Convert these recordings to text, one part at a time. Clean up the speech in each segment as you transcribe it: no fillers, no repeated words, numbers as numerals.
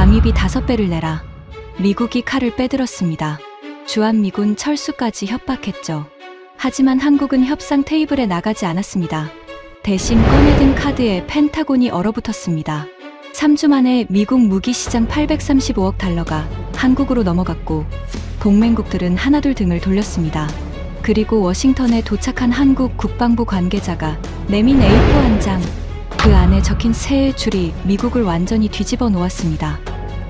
방위비 5배를 내라. 미국이 칼을 빼들었습니다. 주한미군 철수까지 협박했죠. 하지만 한국은 협상 테이블에 나가지 않았습니다. 대신 꺼내든 카드에 펜타곤이 얼어붙었습니다. 3주 만에 미국 무기 시장 835억 달러가 한국으로 넘어갔고 동맹국들은 하나둘 등을 돌렸습니다. 그리고 워싱턴에 도착한 한국 국방부 관계자가 내민 A4 한 장, 그 안에 적힌 세 줄이 미국을 완전히 뒤집어 놓았습니다.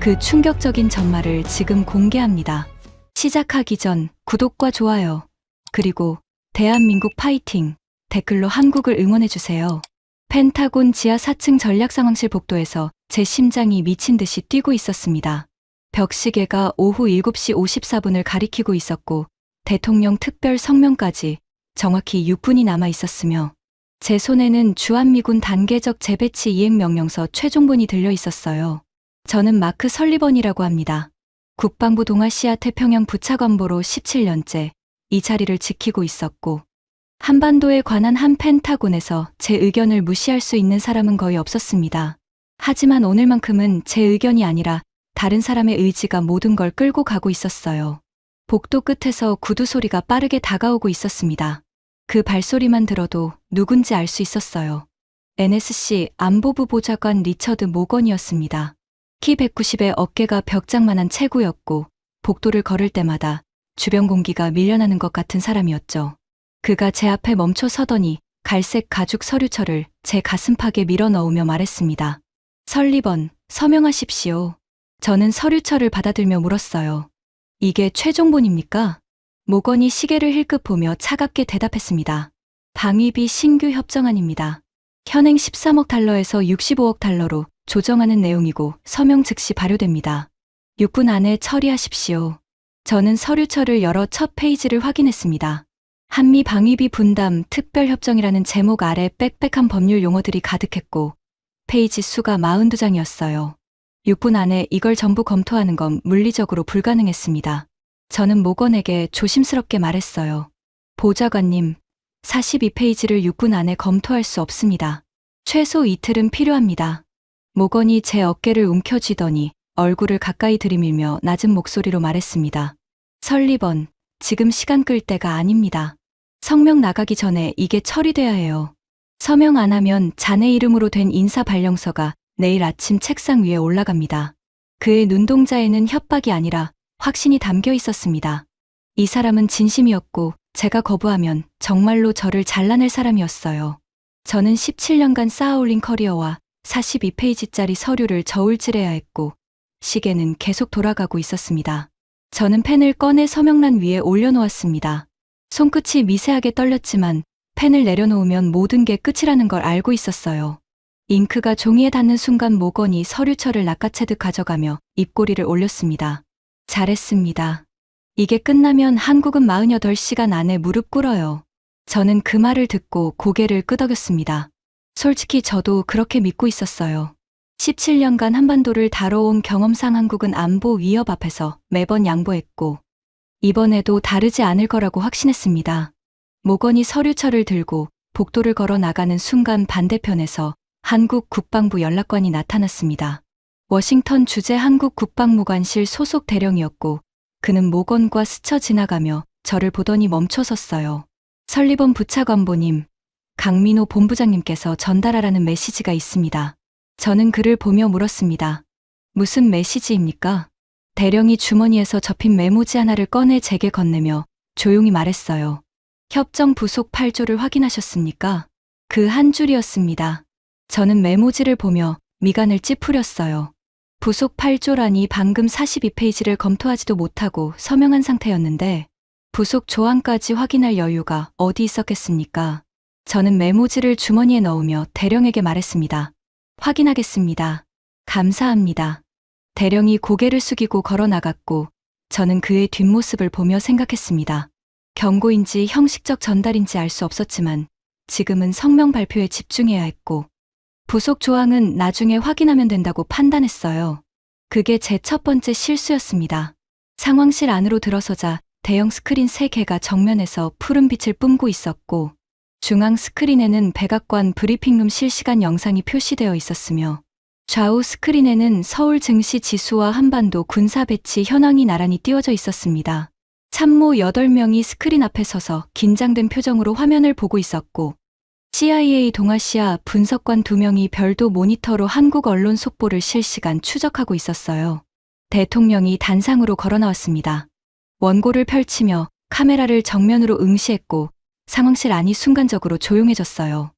그 충격적인 전말을 지금 공개합니다. 시작하기 전 구독과 좋아요, 그리고 대한민국 파이팅 댓글로 한국을 응원해주세요. 펜타곤 지하 4층 전략상황실 복도에서 제 심장이 미친 듯이 뛰고 있었습니다. 벽시계가 오후 7시 54분을 가리키고 있었고 대통령 특별 성명까지 정확히 6분이 남아 있었으며 제 손에는 주한미군 단계적 재배치 이행 명령서 최종본이 들려 있었어요. 저는 마크 설리번이라고 합니다. 국방부 동아시아 태평양 부차관보로 17년째 이 자리를 지키고 있었고 한반도에 관한 한 펜타곤에서 제 의견을 무시할 수 있는 사람은 거의 없었습니다. 하지만 오늘만큼은 제 의견이 아니라 다른 사람의 의지가 모든 걸 끌고 가고 있었어요. 복도 끝에서 구두 소리가 빠르게 다가오고 있었습니다. 그 발소리만 들어도 누군지 알 수 있었어요. NSC 안보부 보좌관 리처드 모건이었습니다. 키 190에 어깨가 벽장만한 체구였고 복도를 걸을 때마다 주변 공기가 밀려나는 것 같은 사람이었죠. 그가 제 앞에 멈춰 서더니 갈색 가죽 서류철을 제 가슴팍에 밀어 넣으며 말했습니다. 설리번, 서명하십시오. 저는 서류철을 받아들며 물었어요. 이게 최종본입니까? 모건이 시계를 힐끗 보며 차갑게 대답했습니다. 방위비 신규 협정안입니다. 현행 13억 달러에서 65억 달러로 조정하는 내용이고 서명 즉시 발효됩니다. 6분 안에 처리하십시오. 저는 서류철을 열어 첫 페이지를 확인했습니다. 한미 방위비 분담 특별협정이라는 제목 아래 빽빽한 법률 용어들이 가득했고 페이지 수가 42장이었어요. 6분 안에 이걸 전부 검토하는 건 물리적으로 불가능했습니다. 저는 모건에게 조심스럽게 말했어요. 보좌관님, 42페이지를 6분 안에 검토할 수 없습니다. 최소 이틀은 필요합니다. 모건이 제 어깨를 움켜쥐더니 얼굴을 가까이 들이밀며 낮은 목소리로 말했습니다. 설리번, 지금 시간 끌 때가 아닙니다. 성명 나가기 전에 이게 처리돼야 해요. 서명 안 하면 자네 이름으로 된 인사 발령서가 내일 아침 책상 위에 올라갑니다. 그의 눈동자에는 협박이 아니라 확신이 담겨 있었습니다. 이 사람은 진심이었고 제가 거부하면 정말로 저를 잘라낼 사람이었어요. 저는 17년간 쌓아올린 커리어와 42페이지짜리 서류를 저울질해야 했고 시계는 계속 돌아가고 있었습니다. 저는 펜을 꺼내 서명란 위에 올려놓았습니다. 손끝이 미세하게 떨렸지만 펜을 내려놓으면 모든 게 끝이라는 걸 알고 있었어요. 잉크가 종이에 닿는 순간 모건이 서류철을 낚아채듯 가져가며 입꼬리를 올렸습니다. 잘했습니다. 이게 끝나면 한국은 48시간 안에 무릎 꿇어요. 저는 그 말을 듣고 고개를 끄덕였습니다. 솔직히 저도 그렇게 믿고 있었어요. 17년간 한반도를 다뤄온 경험상 한국은 안보 위협 앞에서 매번 양보했고 이번에도 다르지 않을 거라고 확신했습니다. 모건이 서류철을 들고 복도를 걸어 나가는 순간 반대편에서 한국 국방부 연락관이 나타났습니다. 워싱턴 주재 한국 국방무관실 소속 대령이었고 그는 모건과 스쳐 지나가며 저를 보더니 멈춰섰어요. 설리번 부차관보님, 강민호 본부장님께서 전달하라는 메시지가 있습니다. 저는 그를 보며 물었습니다. 무슨 메시지입니까? 대령이 주머니에서 접힌 메모지 하나를 꺼내 제게 건네며 조용히 말했어요. 협정 부속 8조를 확인하셨습니까? 그 한 줄이었습니다. 저는 메모지를 보며 미간을 찌푸렸어요. 부속 8조라니 방금 42페이지를 검토하지도 못하고 서명한 상태였는데 부속 조항까지 확인할 여유가 어디 있었겠습니까? 저는 메모지를 주머니에 넣으며 대령에게 말했습니다. 확인하겠습니다. 감사합니다. 대령이 고개를 숙이고 걸어 나갔고 저는 그의 뒷모습을 보며 생각했습니다. 경고인지 형식적 전달인지 알 수 없었지만 지금은 성명 발표에 집중해야 했고 부속 조항은 나중에 확인하면 된다고 판단했어요. 그게 제 첫 번째 실수였습니다. 상황실 안으로 들어서자 대형 스크린 3개가 정면에서 푸른 빛을 뿜고 있었고 중앙 스크린에는 백악관 브리핑룸 실시간 영상이 표시되어 있었으며 좌우 스크린에는 서울 증시 지수와 한반도 군사 배치 현황이 나란히 띄워져 있었습니다. 참모 8명이 스크린 앞에 서서 긴장된 표정으로 화면을 보고 있었고, CIA 동아시아 분석관 2명이 별도 모니터로 한국 언론 속보를 실시간 추적하고 있었어요. 대통령이 단상으로 걸어 나왔습니다. 원고를 펼치며 카메라를 정면으로 응시했고, 상황실 안이 순간적으로 조용해졌어요.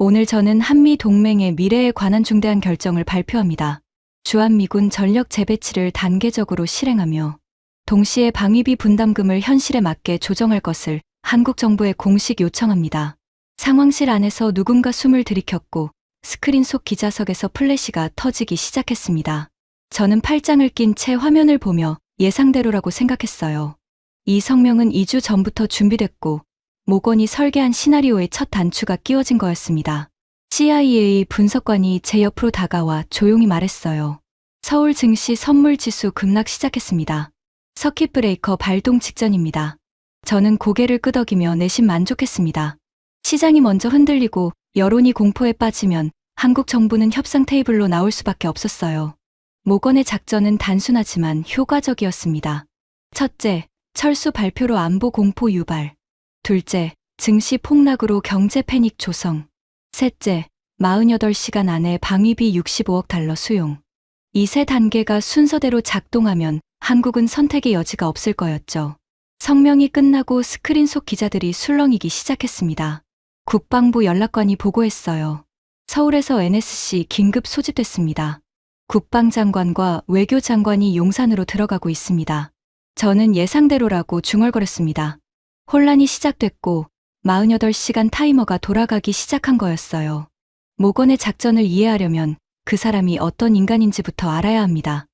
오늘 저는 한미 동맹의 미래에 관한 중대한 결정을 발표합니다. 주한미군 전력 재배치를 단계적으로 실행하며 동시에 방위비 분담금을 현실에 맞게 조정할 것을 한국 정부에 공식 요청합니다. 상황실 안에서 누군가 숨을 들이켰고 스크린 속 기자석에서 플래시가 터지기 시작했습니다. 저는 팔짱을 낀 채 화면을 보며 예상대로라고 생각했어요. 이 성명은 2주 전부터 준비됐고 모건이 설계한 시나리오의 첫 단추가 끼워진 거였습니다. CIA 분석관이 제 옆으로 다가와 조용히 말했어요. 서울 증시 선물 지수 급락 시작했습니다. 서킷 브레이커 발동 직전입니다. 저는 고개를 끄덕이며 내심 만족했습니다. 시장이 먼저 흔들리고 여론이 공포에 빠지면 한국 정부는 협상 테이블로 나올 수밖에 없었어요. 모건의 작전은 단순하지만 효과적이었습니다. 첫째, 철수 발표로 안보 공포 유발. 둘째, 증시 폭락으로 경제 패닉 조성. 셋째, 48시간 안에 방위비 65억 달러 수용. 이 세 단계가 순서대로 작동하면 한국은 선택의 여지가 없을 거였죠. 성명이 끝나고 스크린 속 기자들이 술렁이기 시작했습니다. 국방부 연락관이 보고했어요. 서울에서 NSC 긴급 소집됐습니다. 국방장관과 외교장관이 용산으로 들어가고 있습니다. 저는 예상대로라고 중얼거렸습니다. 혼란이 시작됐고 48시간 타이머가 돌아가기 시작한 거였어요. 모건의 작전을 이해하려면 그 사람이 어떤 인간인지부터 알아야 합니다.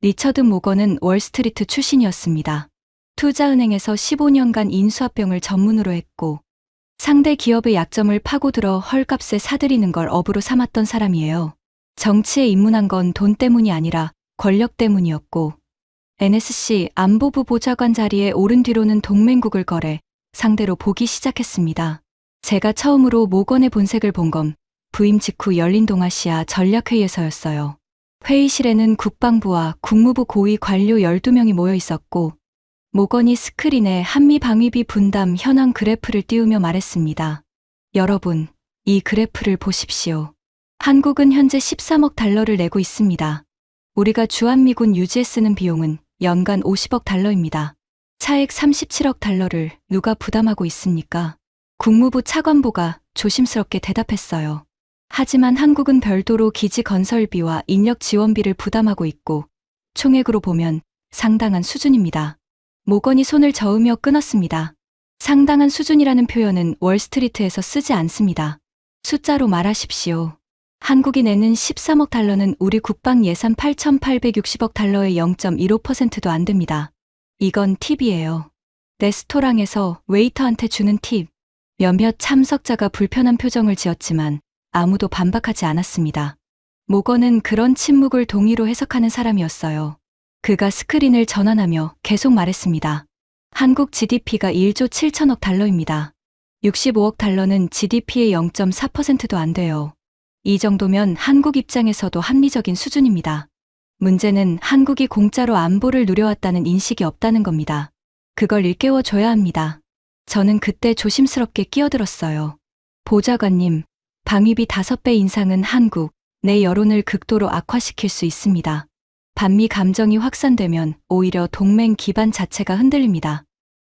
리처드 모건은 월스트리트 출신이었습니다. 투자은행에서 15년간 인수합병을 전문으로 했고 상대 기업의 약점을 파고들어 헐값에 사들이는 걸 업으로 삼았던 사람이에요. 정치에 입문한 건 돈 때문이 아니라 권력 때문이었고 NSC 안보부 보좌관 자리에 오른 뒤로는 동맹국을 거래 상대로 보기 시작했습니다. 제가 처음으로 모건의 본색을 본 건 부임 직후 열린 동아시아 전략회의에서였어요. 회의실에는 국방부와 국무부 고위 관료 12명이 모여 있었고 모건이 스크린에 한미 방위비 분담 현황 그래프를 띄우며 말했습니다. 여러분, 이 그래프를 보십시오. 한국은 현재 13억 달러를 내고 있습니다. 우리가 주한미군 유지에 쓰는 비용은 연간 50억 달러입니다. 차액 37억 달러를 누가 부담하고 있습니까? 국무부 차관보가 조심스럽게 대답했어요. 하지만 한국은 별도로 기지 건설비와 인력 지원비를 부담하고 있고 총액으로 보면 상당한 수준입니다. 모건이 손을 저으며 끊었습니다. 상당한 수준이라는 표현은 월스트리트에서 쓰지 않습니다. 숫자로 말하십시오. 한국이 내는 13억 달러는 우리 국방 예산 8,860억 달러의 0.15%도 안 됩니다. 이건 팁이에요. 레스토랑에서 웨이터한테 주는 팁. 몇몇 참석자가 불편한 표정을 지었지만 아무도 반박하지 않았습니다. 모건은 그런 침묵을 동의로 해석하는 사람이었어요. 그가 스크린을 전환하며 계속 말했습니다. 한국 GDP가 1조 7천억 달러입니다. 65억 달러는 GDP의 0.4%도 안 돼요. 이 정도면 한국 입장에서도 합리적인 수준입니다. 문제는 한국이 공짜로 안보를 누려왔다는 인식이 없다는 겁니다. 그걸 일깨워줘야 합니다. 저는 그때 조심스럽게 끼어들었어요. 보좌관님, 방위비 5배 인상은 한국 내 여론을 극도로 악화시킬 수 있습니다. 반미 감정이 확산되면 오히려 동맹 기반 자체가 흔들립니다.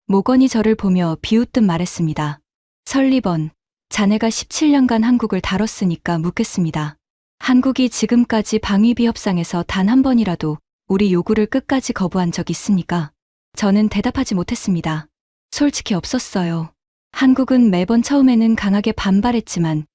모건이 저를 보며 비웃듯 말했습니다. 설리번, 자네가 17년간 한국을 다뤘으니까 묻겠습니다. 한국이 지금까지 방위비 협상에서 단 한 번이라도 우리 요구를 끝까지 거부한 적 있습니까? 저는 대답하지 못했습니다. 솔직히 없었어요. 한국은 매번 처음에는 강하게 반발했지만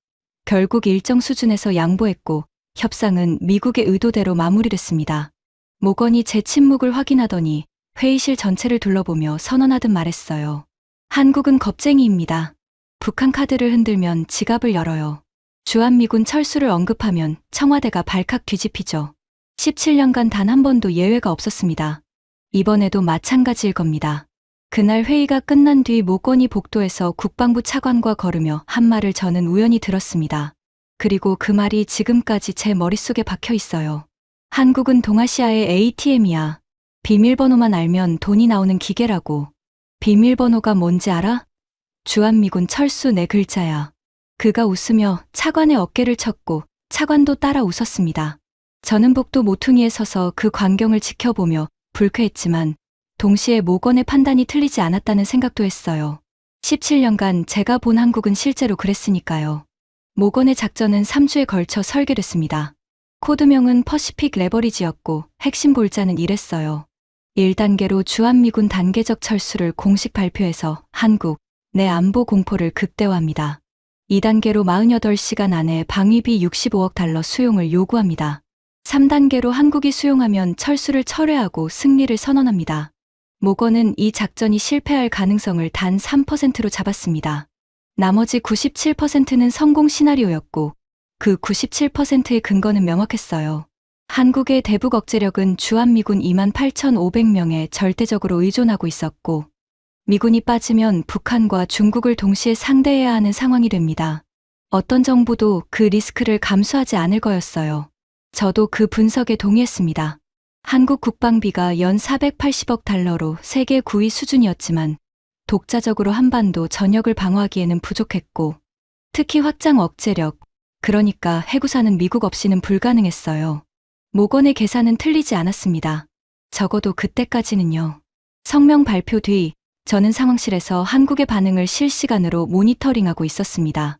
결국 일정 수준에서 양보했고 협상은 미국의 의도대로 마무리됐습니다. 모건이 제 침묵을 확인하더니 회의실 전체를 둘러보며 선언하듯 말했어요. 한국은 겁쟁이입니다. 북한 카드를 흔들면 지갑을 열어요. 주한미군 철수를 언급하면 청와대가 발칵 뒤집히죠. 17년간 단 한 번도 예외가 없었습니다. 이번에도 마찬가지일 겁니다. 그날 회의가 끝난 뒤 모건이 복도에서 국방부 차관과 걸으며 한 말을 저는 우연히 들었습니다. 그리고 그 말이 지금까지 제 머릿속에 박혀 있어요. 한국은 동아시아의 ATM이야. 비밀번호만 알면 돈이 나오는 기계라고. 비밀번호가 뭔지 알아? 주한미군 철수 네 글자야. 그가 웃으며 차관의 어깨를 쳤고 차관도 따라 웃었습니다. 저는 복도 모퉁이에 서서 그 광경을 지켜보며 불쾌했지만 동시에 모건의 판단이 틀리지 않았다는 생각도 했어요. 17년간 제가 본 한국은 실제로 그랬으니까요. 모건의 작전은 3주에 걸쳐 설계됐습니다. 코드명은 퍼시픽 레버리지였고 핵심 골자는 이랬어요. 1단계로 주한미군 단계적 철수를 공식 발표해서 한국 내 안보 공포를 극대화합니다. 2단계로 48시간 안에 방위비 65억 달러 수용을 요구합니다. 3단계로 한국이 수용하면 철수를 철회하고 승리를 선언합니다. 모건은 이 작전이 실패할 가능성을 단 3%로 잡았습니다. 나머지 97%는 성공 시나리오였고 그 97%의 근거는 명확했어요. 한국의 대북 억제력은 주한미군 28,500명에 절대적으로 의존하고 있었고 미군이 빠지면 북한과 중국을 동시에 상대해야 하는 상황이 됩니다. 어떤 정부도 그 리스크를 감수하지 않을 거였어요. 저도 그 분석에 동의했습니다. 한국 국방비가 연 480억 달러로 세계 9위 수준이었지만 독자적으로 한반도 전역을 방어하기에는 부족했고 특히 확장 억제력, 그러니까 해구사는 미국 없이는 불가능했어요. 모건의 계산은 틀리지 않았습니다. 적어도 그때까지는요. 성명 발표 뒤 저는 상황실에서 한국의 반응을 실시간으로 모니터링하고 있었습니다.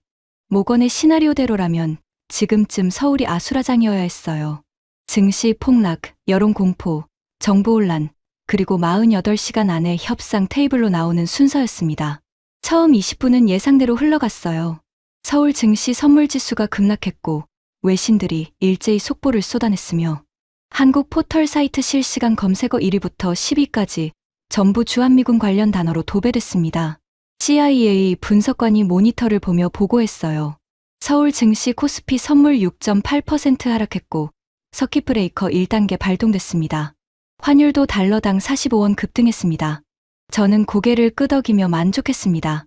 모건의 시나리오대로라면 지금쯤 서울이 아수라장이어야 했어요. 증시 폭락, 여론 공포, 정보 혼란, 그리고 48시간 안에 협상 테이블로 나오는 순서였습니다. 처음 20분은 예상대로 흘러갔어요. 서울 증시 선물지수가 급락했고 외신들이 일제히 속보를 쏟아냈으며 한국 포털 사이트 실시간 검색어 1위부터 10위까지 전부 주한미군 관련 단어로 도배됐습니다. CIA 분석관이 모니터를 보며 보고했어요. 서울 증시 코스피 선물 6.8% 하락했고 서킷 브레이커 1단계 발동됐습니다. 환율도 달러당 45원 급등했습니다. 저는 고개를 끄덕이며 만족했습니다.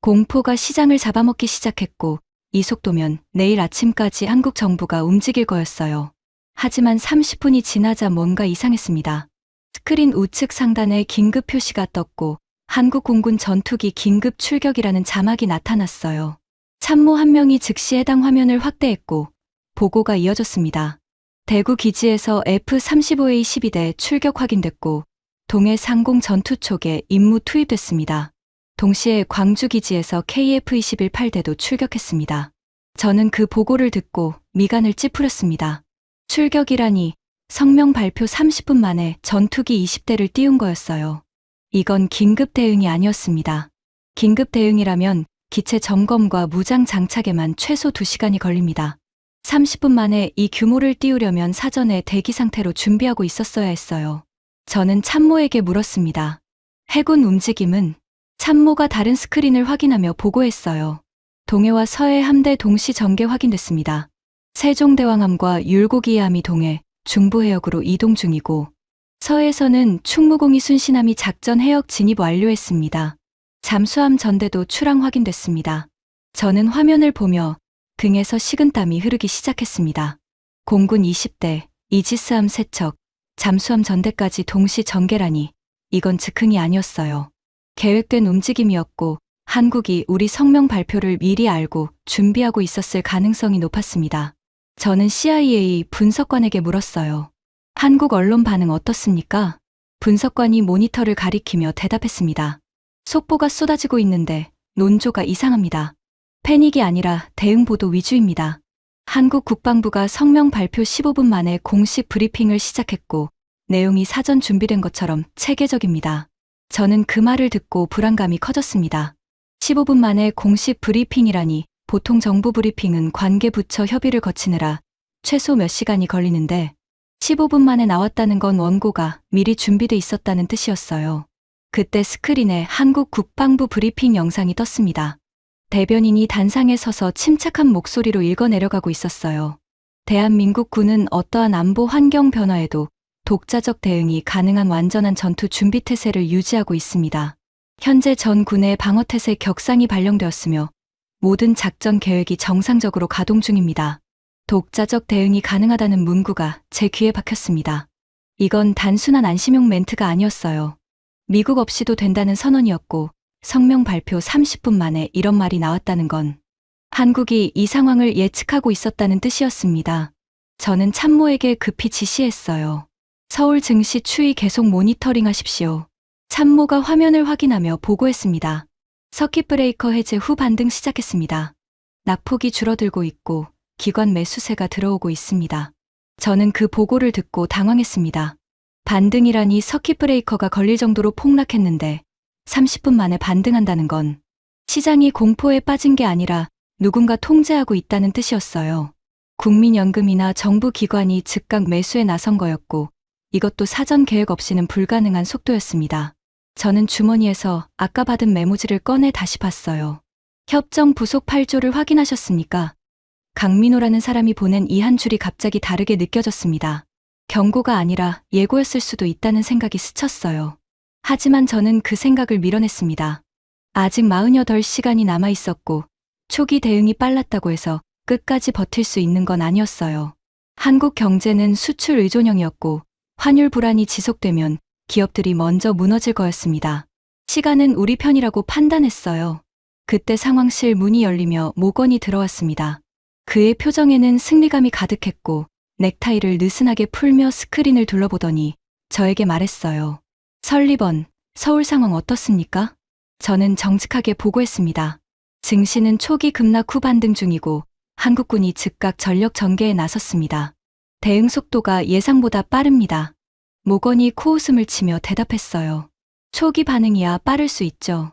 공포가 시장을 잡아먹기 시작했고 이 속도면 내일 아침까지 한국 정부가 움직일 거였어요. 하지만 30분이 지나자 뭔가 이상했습니다. 스크린 우측 상단에 긴급 표시가 떴고 한국 공군 전투기 긴급 출격이라는 자막이 나타났어요. 참모 한 명이 즉시 해당 화면을 확대했고 보고가 이어졌습니다. 대구 기지에서 F-35A 12대 출격 확인됐고 동해 상공 전투촉에 임무 투입됐습니다. 동시에 광주 기지에서 KF-21 8대도 출격했습니다. 저는 그 보고를 듣고 미간을 찌푸렸습니다. 출격이라니 성명 발표 30분 만에 전투기 20대를 띄운 거였어요. 이건 긴급 대응이 아니었습니다. 긴급 대응이라면 기체 점검과 무장 장착에만 최소 2시간이 걸립니다. 30분 만에 이 규모를 띄우려면 사전에 대기 상태로 준비하고 있었어야 했어요. 저는 참모에게 물었습니다. 해군 움직임은? 참모가 다른 스크린을 확인하며 보고했어요. 동해와 서해 함대 동시 전개 확인됐습니다. 세종대왕함과 율곡이해함이 동해, 중부해역으로 이동 중이고 서해에서는 충무공이 순신함이 작전 해역 진입 완료했습니다. 잠수함 전대도 출항 확인됐습니다. 저는 화면을 보며 등에서 식은땀이 흐르기 시작했습니다. 공군 20대, 이지스함 3척, 잠수함 전대까지 동시 전개라니 이건 즉흥이 아니었어요. 계획된 움직임이었고 한국이 우리 성명 발표를 미리 알고 준비하고 있었을 가능성이 높았습니다. 저는 CIA 분석관에게 물었어요. 한국 언론 반응 어떻습니까? 분석관이 모니터를 가리키며 대답했습니다. 속보가 쏟아지고 있는데 논조가 이상합니다. 패닉이 아니라 대응 보도 위주입니다. 한국 국방부가 성명 발표 15분 만에 공식 브리핑을 시작했고 내용이 사전 준비된 것처럼 체계적입니다. 저는 그 말을 듣고 불안감이 커졌습니다. 15분 만에 공식 브리핑이라니 보통 정부 브리핑은 관계부처 협의를 거치느라 최소 몇 시간이 걸리는데 15분 만에 나왔다는 건 원고가 미리 준비돼 있었다는 뜻이었어요. 그때 스크린에 한국 국방부 브리핑 영상이 떴습니다. 대변인이 단상에 서서 침착한 목소리로 읽어내려가고 있었어요. 대한민국 군은 어떠한 안보 환경 변화에도 독자적 대응이 가능한 완전한 전투 준비 태세를 유지하고 있습니다. 현재 전 군의 방어태세 격상이 발령되었으며 모든 작전 계획이 정상적으로 가동 중입니다. 독자적 대응이 가능하다는 문구가 제 귀에 박혔습니다. 이건 단순한 안심용 멘트가 아니었어요. 미국 없이도 된다는 선언이었고 성명 발표 30분 만에 이런 말이 나왔다는 건 한국이 이 상황을 예측하고 있었다는 뜻이었습니다. 저는 참모에게 급히 지시했어요. 서울 증시 추이 계속 모니터링 하십시오. 참모가 화면을 확인하며 보고했습니다. 서킷 브레이커 해제 후 반등 시작했습니다. 낙폭이 줄어들고 있고 기관 매수세가 들어오고 있습니다. 저는 그 보고를 듣고 당황했습니다. 반등이라니 서킷 브레이커가 걸릴 정도로 폭락했는데 30분 만에 반등한다는 건 시장이 공포에 빠진 게 아니라 누군가 통제하고 있다는 뜻이었어요. 국민연금이나 정부 기관이 즉각 매수에 나선 거였고 이것도 사전 계획 없이는 불가능한 속도였습니다. 저는 주머니에서 아까 받은 메모지를 꺼내 다시 봤어요. 협정 부속 8조를 확인하셨습니까? 강민호라는 사람이 보낸 이 한 줄이 갑자기 다르게 느껴졌습니다. 경고가 아니라 예고였을 수도 있다는 생각이 스쳤어요. 하지만 저는 그 생각을 밀어냈습니다. 아직 48시간이 남아 있었고 초기 대응이 빨랐다고 해서 끝까지 버틸 수 있는 건 아니었어요. 한국 경제는 수출 의존형이었고 환율 불안이 지속되면 기업들이 먼저 무너질 거였습니다. 시간은 우리 편이라고 판단했어요. 그때 상황실 문이 열리며 모건이 들어왔습니다. 그의 표정에는 승리감이 가득했고 넥타이를 느슨하게 풀며 스크린을 둘러보더니 저에게 말했어요. 설리번, 서울 상황 어떻습니까? 저는 정직하게 보고했습니다. 증시는 초기 급락 후 반등 중이고 한국군이 즉각 전력 전개에 나섰습니다. 대응 속도가 예상보다 빠릅니다. 모건이 코웃음을 치며 대답했어요. 초기 반응이야 빠를 수 있죠.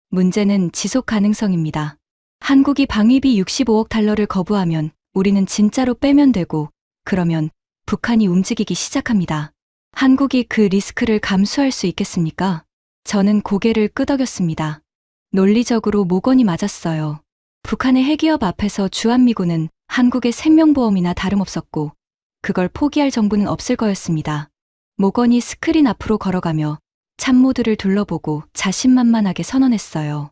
문제는 지속 가능성입니다. 한국이 방위비 65억 달러를 거부하면 우리는 진짜로 빼면 되고 그러면 북한이 움직이기 시작합니다. 한국이 그 리스크를 감수할 수 있겠습니까? 저는 고개를 끄덕였습니다. 논리적으로 모건이 맞았어요. 북한의 핵위협 앞에서 주한미군은 한국의 생명보험이나 다름없었고 그걸 포기할 정부는 없을 거였습니다. 모건이 스크린 앞으로 걸어가며 참모들을 둘러보고 자신만만하게 선언했어요.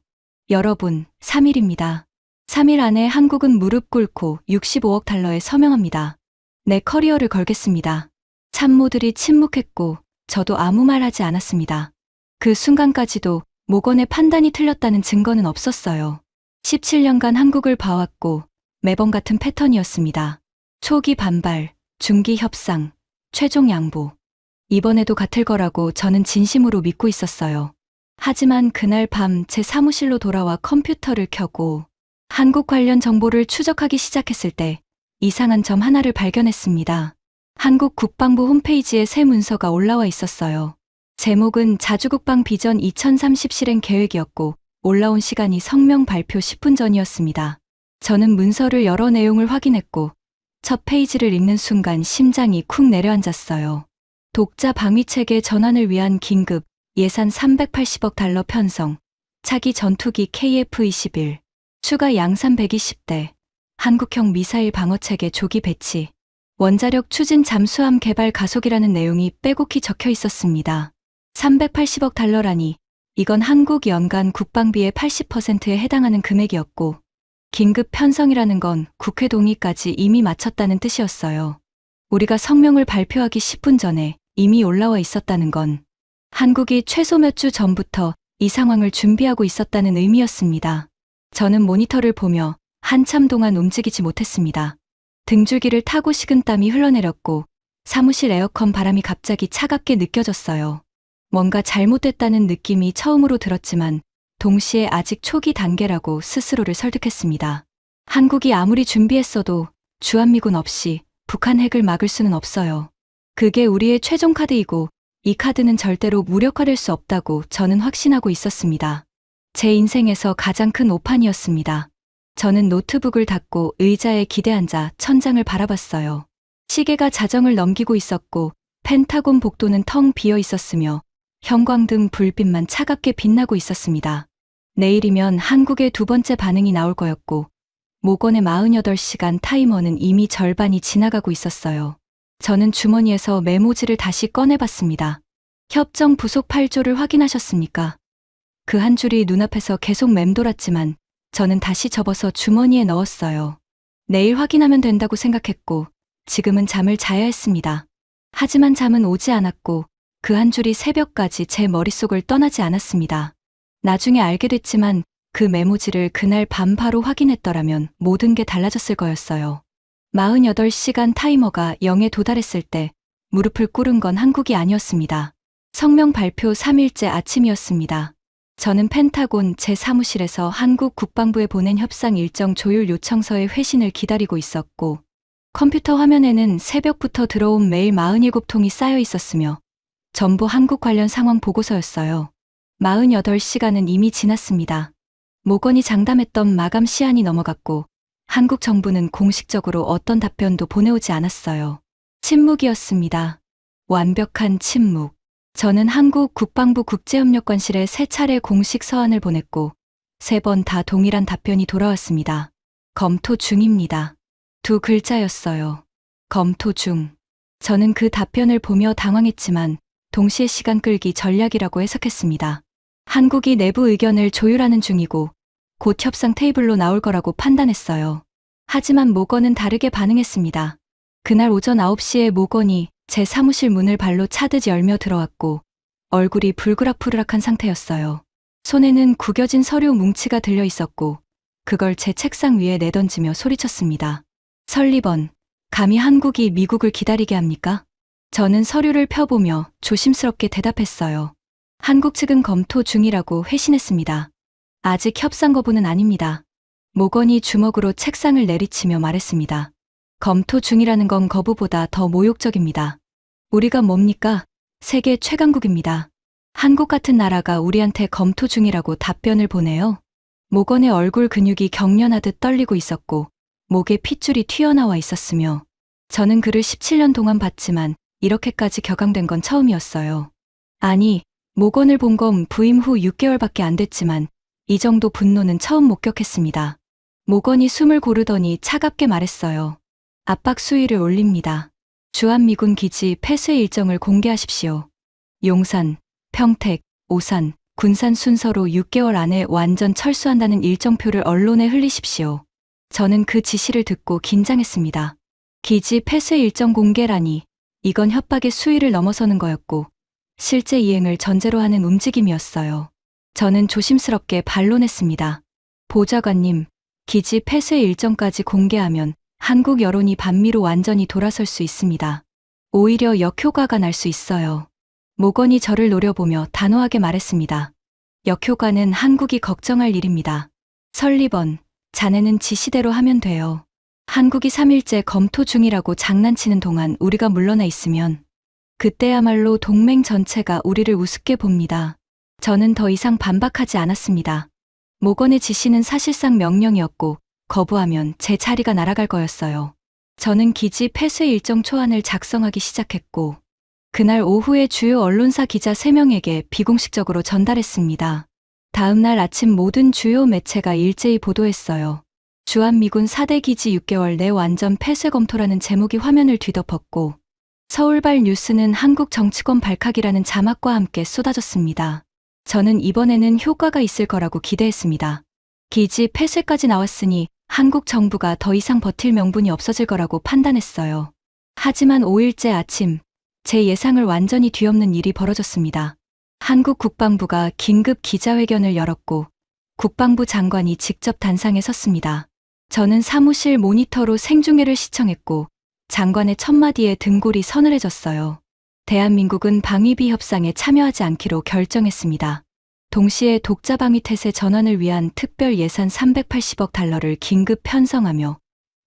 여러분, 3일입니다. 3일 안에 한국은 무릎 꿇고 65억 달러에 서명합니다. 내 커리어를 걸겠습니다. 참모들이 침묵했고 저도 아무 말 하지 않았습니다. 그 순간까지도 모건의 판단이 틀렸다는 증거는 없었어요. 17년간 한국을 봐왔고 매번 같은 패턴이었습니다. 초기 반발, 중기 협상, 최종 양보. 이번에도 같을 거라고 저는 진심으로 믿고 있었어요. 하지만 그날 밤 제 사무실로 돌아와 컴퓨터를 켜고 한국 관련 정보를 추적하기 시작했을 때 이상한 점 하나를 발견했습니다. 한국 국방부 홈페이지에 새 문서가 올라와 있었어요. 제목은 자주국방 비전 2030 실행 계획이었고 올라온 시간이 성명 발표 10분 전이었습니다. 저는 문서를 열어 내용을 확인했고 첫 페이지를 읽는 순간 심장이 쿵 내려앉았어요. 독자 방위체계 전환을 위한 긴급 예산 380억 달러 편성, 차기 전투기 KF-21, 추가 양산 120대, 한국형 미사일 방어체계 조기 배치, 원자력 추진 잠수함 개발 가속이라는 내용이 빼곡히 적혀 있었습니다. 380억 달러라니 이건 한국 연간 국방비의 80%에 해당하는 금액이었고 긴급 편성이라는 건 국회 동의까지 이미 마쳤다는 뜻이었어요. 우리가 성명을 발표하기 10분 전에 이미 올라와 있었다는 건 한국이 최소 몇 주 전부터 이 상황을 준비하고 있었다는 의미였습니다. 저는 모니터를 보며 한참 동안 움직이지 못했습니다. 등줄기를 타고 식은땀이 흘러내렸고 사무실 에어컨 바람이 갑자기 차갑게 느껴졌어요. 뭔가 잘못됐다는 느낌이 처음으로 들었지만 동시에 아직 초기 단계라고 스스로를 설득했습니다. 한국이 아무리 준비했어도 주한미군 없이 북한 핵을 막을 수는 없어요. 그게 우리의 최종 카드이고 이 카드는 절대로 무력화될 수 없다고 저는 확신하고 있었습니다. 제 인생에서 가장 큰 오판이었습니다. 저는 노트북을 닫고 의자에 기대앉아 천장을 바라봤어요. 시계가 자정을 넘기고 있었고 펜타곤 복도는 텅 비어 있었으며 형광등 불빛만 차갑게 빛나고 있었습니다. 내일이면 한국의 두 번째 반응이 나올 거였고 모건의 48시간 타이머는 이미 절반이 지나가고 있었어요. 저는 주머니에서 메모지를 다시 꺼내봤습니다. 협정 부속 8조를 확인하셨습니까? 그 한 줄이 눈앞에서 계속 맴돌았지만 저는 다시 접어서 주머니에 넣었어요. 내일 확인하면 된다고 생각했고 지금은 잠을 자야 했습니다. 하지만 잠은 오지 않았고 그 한 줄이 새벽까지 제 머릿속을 떠나지 않았습니다. 나중에 알게 됐지만 그 메모지를 그날 밤 바로 확인했더라면 모든 게 달라졌을 거였어요. 48시간 타이머가 0에 도달했을 때 무릎을 꿇은 건 한국이 아니었습니다. 성명 발표 3일째 아침이었습니다. 저는 펜타곤 제 사무실에서 한국 국방부에 보낸 협상 일정 조율 요청서의 회신을 기다리고 있었고 컴퓨터 화면에는 새벽부터 들어온 메일 47통이 쌓여 있었으며 전부 한국 관련 상황 보고서였어요. 48시간은 이미 지났습니다. 모건이 장담했던 마감 시한이 넘어갔고 한국 정부는 공식적으로 어떤 답변도 보내오지 않았어요. 침묵이었습니다. 완벽한 침묵. 저는 한국 국방부 국제협력관실에 3차례 공식 서한을 보냈고 3번 다 동일한 답변이 돌아왔습니다. 검토 중입니다. 2 글자였어요. 검토 중. 저는 그 답변을 보며 당황했지만 동시에 시간 끌기 전략이라고 해석했습니다. 한국이 내부 의견을 조율하는 중이고 곧 협상 테이블로 나올 거라고 판단했어요. 하지만 모건은 다르게 반응했습니다. 그날 오전 9시에 모건이 제 사무실 문을 발로 차듯 열며 들어왔고 얼굴이 불그락푸르락한 상태였어요. 손에는 구겨진 서류 뭉치가 들려 있었고 그걸 제 책상 위에 내던지며 소리쳤습니다. 설리번, 감히 한국이 미국을 기다리게 합니까? 저는 서류를 펴보며 조심스럽게 대답했어요. 한국 측은 검토 중이라고 회신했습니다. 아직 협상 거부는 아닙니다. 모건이 주먹으로 책상을 내리치며 말했습니다. 검토 중이라는 건 거부보다 더 모욕적입니다. 우리가 뭡니까? 세계 최강국입니다. 한국 같은 나라가 우리한테 검토 중이라고 답변을 보내요. 모건의 얼굴 근육이 경련하듯 떨리고 있었고 목에 핏줄이 튀어나와 있었으며 저는 그를 17년 동안 봤지만 이렇게까지 격앙된 건 처음이었어요. 아니, 모건을 본 건 부임 후 6개월밖에 안 됐지만 이 정도 분노는 처음 목격했습니다. 모건이 숨을 고르더니 차갑게 말했어요. 압박 수위를 올립니다. 주한미군 기지 폐쇄 일정을 공개하십시오. 용산, 평택, 오산, 군산 순서로 6개월 안에 완전 철수한다는 일정표를 언론에 흘리십시오. 저는 그 지시를 듣고 긴장했습니다. 기지 폐쇄 일정 공개라니 이건 협박의 수위를 넘어서는 거였고 실제 이행을 전제로 하는 움직임이었어요. 저는 조심스럽게 반론했습니다. 보좌관님, 기지 폐쇄 일정까지 공개하면 한국 여론이 반미로 완전히 돌아설 수 있습니다. 오히려 역효과가 날 수 있어요. 모건이 저를 노려보며 단호하게 말했습니다. 역효과는 한국이 걱정할 일입니다. 설리번, 자네는 지시대로 하면 돼요. 한국이 3일째 검토 중이라고 장난치는 동안 우리가 물러나 있으면 그때야말로 동맹 전체가 우리를 우습게 봅니다. 저는 더 이상 반박하지 않았습니다. 모건의 지시는 사실상 명령이었고 거부하면 제 자리가 날아갈 거였어요. 저는 기지 폐쇄 일정 초안을 작성하기 시작했고 그날 오후에 주요 언론사 기자 3명에게 비공식적으로 전달했습니다. 다음 날 아침 모든 주요 매체가 일제히 보도했어요. 주한미군 4대 기지 6개월 내 완전 폐쇄 검토라는 제목이 화면을 뒤덮었고 서울발 뉴스는 한국 정치권 발칵이라는 자막과 함께 쏟아졌습니다. 저는 이번에는 효과가 있을 거라고 기대했습니다. 기지 폐쇄까지 나왔으니 한국 정부가 더 이상 버틸 명분이 없어질 거라고 판단했어요. 하지만 5일째 아침, 제 예상을 완전히 뒤엎는 일이 벌어졌습니다. 한국 국방부가 긴급 기자회견을 열었고 국방부 장관이 직접 단상에 섰습니다. 저는 사무실 모니터로 생중계를 시청했고 장관의 첫마디에 등골이 서늘해졌어요. 대한민국은 방위비 협상에 참여하지 않기로 결정했습니다. 동시에 독자 방위 태세 전환을 위한 특별 예산 380억 달러를 긴급 편성하며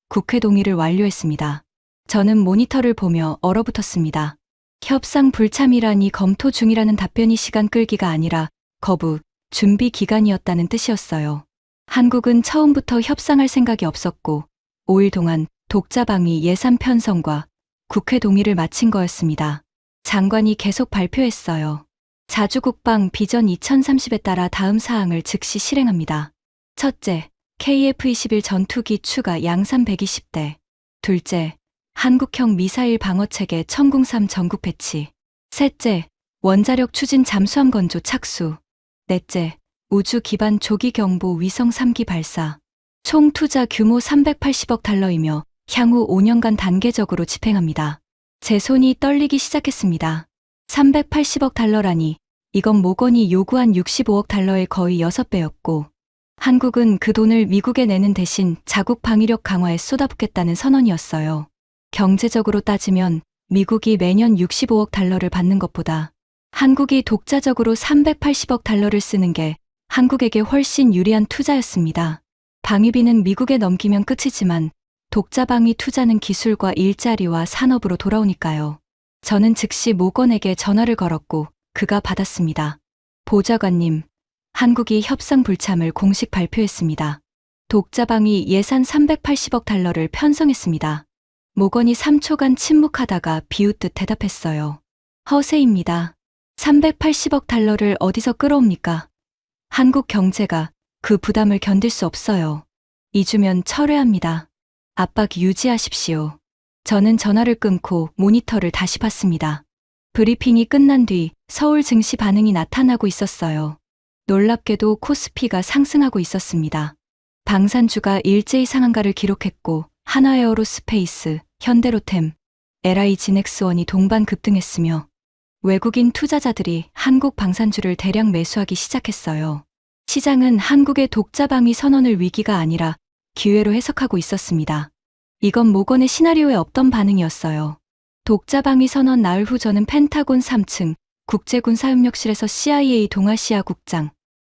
국회 동의를 완료했습니다. 저는 모니터를 보며 얼어붙었습니다. 협상 불참이라니 검토 중이라는 답변이 시간 끌기가 아니라 거부, 준비 기간이었다는 뜻이었어요. 한국은 처음부터 협상할 생각이 없었고 5일 동안 독자 방위 예산 편성과 국회 동의를 마친 거였습니다. 장관이 계속 발표했어요. 자주국방 비전 2030에 따라 다음 사항을 즉시 실행합니다. 첫째, KF-21 전투기 추가 양산 120대. 둘째, 한국형 미사일 방어체계 천궁3 전국 배치. 셋째, 원자력 추진 잠수함 건조 착수. 넷째, 우주 기반 조기 경보 위성 3기 발사. 총 투자 규모 380억 달러이며 향후 5년간 단계적으로 집행합니다. 제 손이 떨리기 시작했습니다. 380억 달러라니 이건 모건이 요구한 65억 달러의 거의 6배였고 한국은 그 돈을 미국에 내는 대신 자국 방위력 강화에 쏟아붓겠다는 선언이었어요. 경제적으로 따지면 미국이 매년 65억 달러를 받는 것보다 한국이 독자적으로 380억 달러를 쓰는 게 한국에게 훨씬 유리한 투자였습니다. 방위비는 미국에 넘기면 끝이지만 독자 방위 투자는 기술과 일자리와 산업으로 돌아오니까요. 저는 즉시 모건에게 전화를 걸었고 그가 받았습니다. 보좌관님, 한국이 협상 불참을 공식 발표했습니다. 독자 방위 예산 380억 달러를 편성했습니다. 모건이 3초간 침묵하다가 비웃듯 대답했어요. 허세입니다. 380억 달러를 어디서 끌어옵니까? 한국 경제가 그 부담을 견딜 수 없어요. 이주면 철회합니다. 압박 유지하십시오. 저는 전화를 끊고 모니터를 다시 봤습니다. 브리핑이 끝난 뒤 서울 증시 반응이 나타나고 있었어요. 놀랍게도 코스피가 상승하고 있었습니다. 방산주가 일제히 상한가를 기록했고 한화에어로스페이스, 현대로템, LI진엑스원이 동반 급등했으며 외국인 투자자들이 한국 방산주를 대량 매수하기 시작했어요. 시장은 한국의 독자 방위 선언을 위기가 아니라 기회로 해석하고 있었습니다. 이건 모건의 시나리오에 없던 반응이었어요. 독자 방위 선언 나흘 후 저는 펜타곤 3층 국제군사협력실에서 CIA 동아시아 국장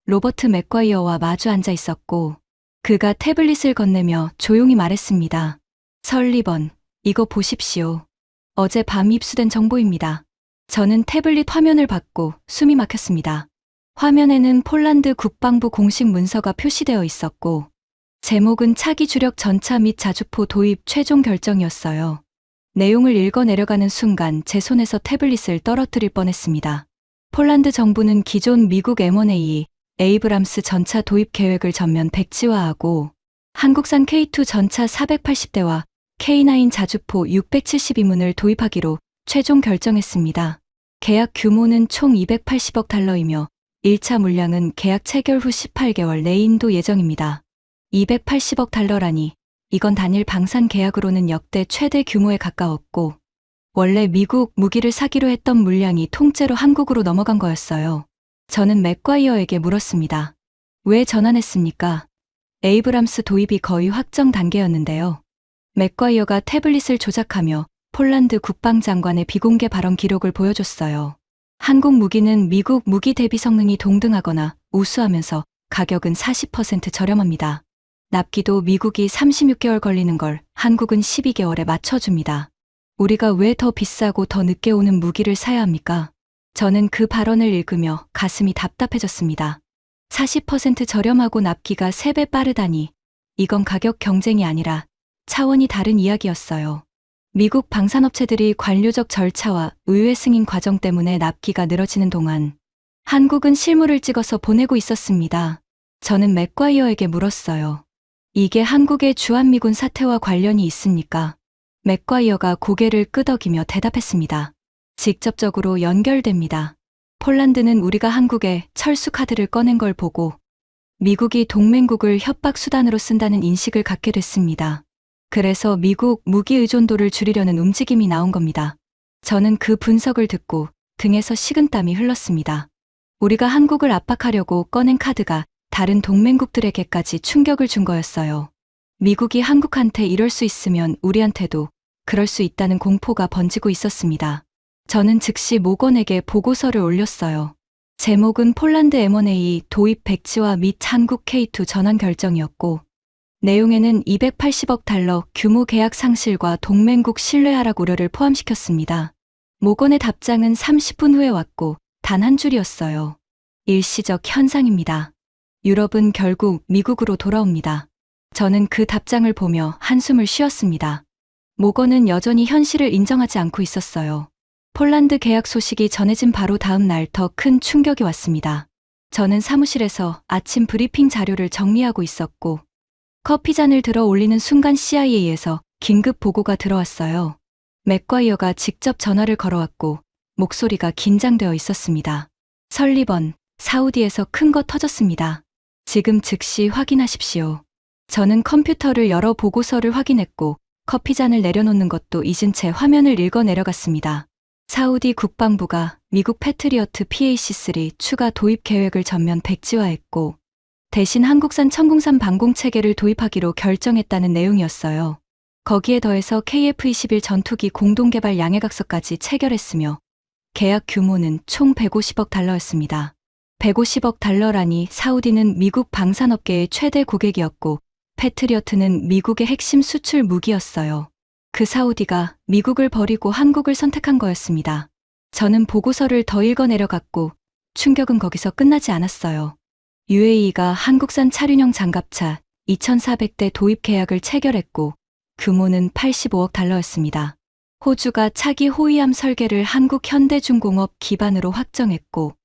로버트 맥과이어와 마주 앉아 있었고 그가 태블릿을 건네며 조용히 말했습니다. 설리번, 이거 보십시오. 어제 밤 입수된 정보입니다. 저는 태블릿 화면을 받고 숨이 막혔습니다. 화면에는 폴란드 국방부 공식 문서가 표시되어 있었고 제목은 차기 주력 전차 및 자주포 도입 최종 결정이었어요. 내용을 읽어 내려가는 순간 제 손에서 태블릿을 떨어뜨릴 뻔했습니다. 폴란드 정부는 기존 미국 M1A 에이브람스 전차 도입 계획을 전면 백지화하고 한국산 K2 전차 480대와 K9 자주포 672문을 도입하기로 최종 결정했습니다. 계약 규모는 총 280억 달러이며 1차 물량은 계약 체결 후 18개월 내에 인도 예정입니다. 280억 달러라니 이건 단일 방산 계약으로는 역대 최대 규모에 가까웠고 원래 미국 무기를 사기로 했던 물량이 통째로 한국으로 넘어간 거였어요. 저는 맥과이어에게 물었습니다. 왜 전환했습니까? 에이브람스 도입이 거의 확정 단계였는데요. 맥과이어가 태블릿을 조작하며 폴란드 국방장관의 비공개 발언 기록을 보여줬어요. 한국 무기는 미국 무기 대비 성능이 동등하거나 우수하면서 가격은 40% 저렴합니다. 납기도 미국이 36개월 걸리는 걸 한국은 12개월에 맞춰줍니다. 우리가 왜 더 비싸고 더 늦게 오는 무기를 사야 합니까? 저는 그 발언을 읽으며 가슴이 답답해졌습니다. 40% 저렴하고 납기가 3배 빠르다니 이건 가격 경쟁이 아니라 차원이 다른 이야기였어요. 미국 방산업체들이 관료적 절차와 의회 승인 과정 때문에 납기가 늘어지는 동안 한국은 실물을 찍어서 보내고 있었습니다. 저는 맥과이어에게 물었어요. 이게 한국의 주한미군 사태와 관련이 있습니까? 맥과이어가 고개를 끄덕이며 대답했습니다. 직접적으로 연결됩니다. 폴란드는 우리가 한국에 철수 카드를 꺼낸 걸 보고 미국이 동맹국을 협박 수단으로 쓴다는 인식을 갖게 됐습니다. 그래서 미국 무기 의존도를 줄이려는 움직임이 나온 겁니다. 저는 그 분석을 듣고 등에서 식은땀이 흘렀습니다. 우리가 한국을 압박하려고 꺼낸 카드가 다른 동맹국들에게까지 충격을 준 거였어요. 미국이 한국한테 이럴 수 있으면 우리한테도 그럴 수 있다는 공포가 번지고 있었습니다. 저는 즉시 모건에게 보고서를 올렸어요. 제목은 폴란드 M1A 도입 백지화 및 한국 K2 전환 결정이었고 내용에는 280억 달러 규모 계약 상실과 동맹국 신뢰 하락 우려를 포함시켰습니다. 모건의 답장은 30분 후에 왔고 단 한 줄이었어요. 일시적 현상입니다. 유럽은 결국 미국으로 돌아옵니다. 저는 그 답장을 보며 한숨을 쉬었습니다. 모건은 여전히 현실을 인정하지 않고 있었어요. 폴란드 계약 소식이 전해진 바로 다음 날 더 큰 충격이 왔습니다. 저는 사무실에서 아침 브리핑 자료를 정리하고 있었고 커피잔을 들어 올리는 순간 CIA에서 긴급 보고가 들어왔어요. 맥과이어가 직접 전화를 걸어왔고 목소리가 긴장되어 있었습니다. 설리번, 사우디에서 큰 거 터졌습니다. 지금 즉시 확인하십시오. 저는 컴퓨터를 열어 보고서를 확인했고 커피잔을 내려놓는 것도 잊은 채 화면을 읽어 내려갔습니다. 사우디 국방부가 미국 패트리어트 PAC-3 추가 도입 계획을 전면 백지화했고 대신 한국산 천궁산 방공체계를 도입하기로 결정했다는 내용이었어요. 거기에 더해서 KF-21 전투기 공동개발 양해각서까지 체결했으며 계약 규모는 총 150억 달러였습니다. 150억 달러라니 사우디는 미국 방산업계의 최대 고객이었고 패트리어트는 미국의 핵심 수출 무기였어요. 그 사우디가 미국을 버리고 한국을 선택한 거였습니다. 저는 보고서를 더 읽어 내려갔고 충격은 거기서 끝나지 않았어요. UAE가 한국산 차륜형 장갑차 2,400대 도입 계약을 체결했고 규모는 85억 달러였습니다. 호주가 차기 호위함 설계를 한국현대중공업 기반으로 확정했고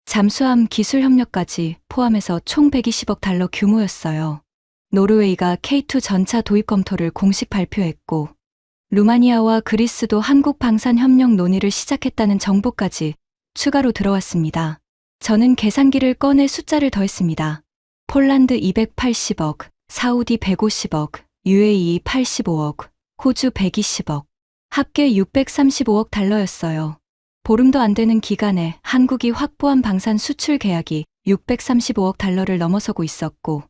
잠수함 기술 협력까지 포함해서 총 120억 달러 규모였어요. 노르웨이가 K2 전차 도입 검토를 공식 발표했고 루마니아와 그리스도 한국 방산 협력 논의를 시작했다는 정보까지 추가로 들어왔습니다. 저는 계산기를 꺼내 숫자를 더했습니다. 폴란드 280억, 사우디 150억, UAE 85억, 호주 120억, 합계 635억 달러였어요. 보름도 안 되는 기간에 한국이 확보한 방산 수출 계약이 635억 달러를 넘어서고 있었고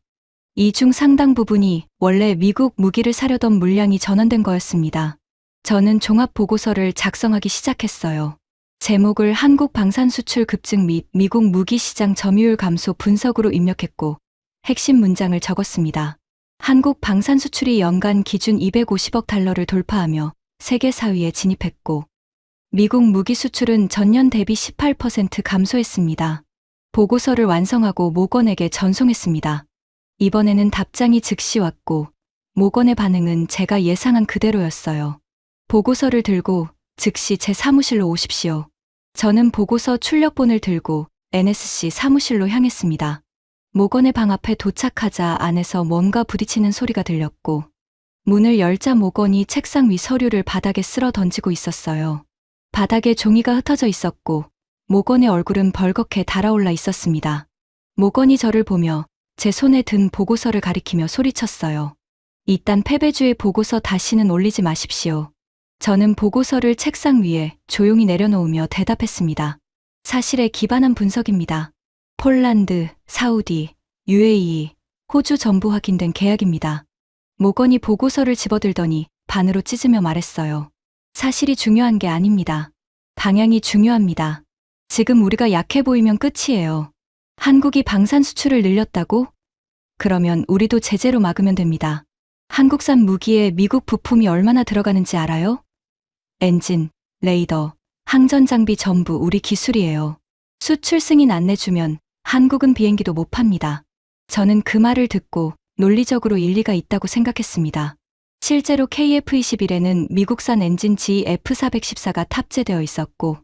이 중 상당 부분이 원래 미국 무기를 사려던 물량이 전환된 거였습니다. 저는 종합 보고서를 작성하기 시작했어요. 제목을 한국 방산 수출 급증 및 미국 무기 시장 점유율 감소 분석으로 입력했고 핵심 문장을 적었습니다. 한국 방산 수출이 연간 기준 250억 달러를 돌파하며 세계 4위에 진입했고 미국 무기 수출은 전년 대비 18% 감소했습니다. 보고서를 완성하고 모건에게 전송했습니다. 이번에는 답장이 즉시 왔고 모건의 반응은 제가 예상한 그대로였어요. 보고서를 들고 즉시 제 사무실로 오십시오. 저는 보고서 출력본을 들고 NSC 사무실로 향했습니다. 모건의 방 앞에 도착하자 안에서 뭔가 부딪히는 소리가 들렸고 문을 열자 모건이 책상 위 서류를 바닥에 쓸어 던지고 있었어요. 바닥에 종이가 흩어져 있었고 모건의 얼굴은 벌겋게 달아올라 있었습니다. 모건이 저를 보며 제 손에 든 보고서를 가리키며 소리쳤어요. 이딴 패배주의 보고서 다시는 올리지 마십시오. 저는 보고서를 책상 위에 조용히 내려놓으며 대답했습니다. 사실에 기반한 분석입니다. 폴란드, 사우디, UAE, 호주 전부 확인된 계약입니다. 모건이 보고서를 집어들더니 반으로 찢으며 말했어요. 사실이 중요한 게 아닙니다. 방향이 중요합니다. 지금 우리가 약해 보이면 끝이에요. 한국이 방산 수출을 늘렸다고? 그러면 우리도 제재로 막으면 됩니다. 한국산 무기에 미국 부품이 얼마나 들어가는지 알아요? 엔진, 레이더, 항전 장비 전부 우리 기술이에요. 수출 승인 안 내주면 한국은 비행기도 못 팝니다. 저는 그 말을 듣고 논리적으로 일리가 있다고 생각했습니다. 실제로 KF-21에는 미국산 엔진 GF414가 탑재되어 있었고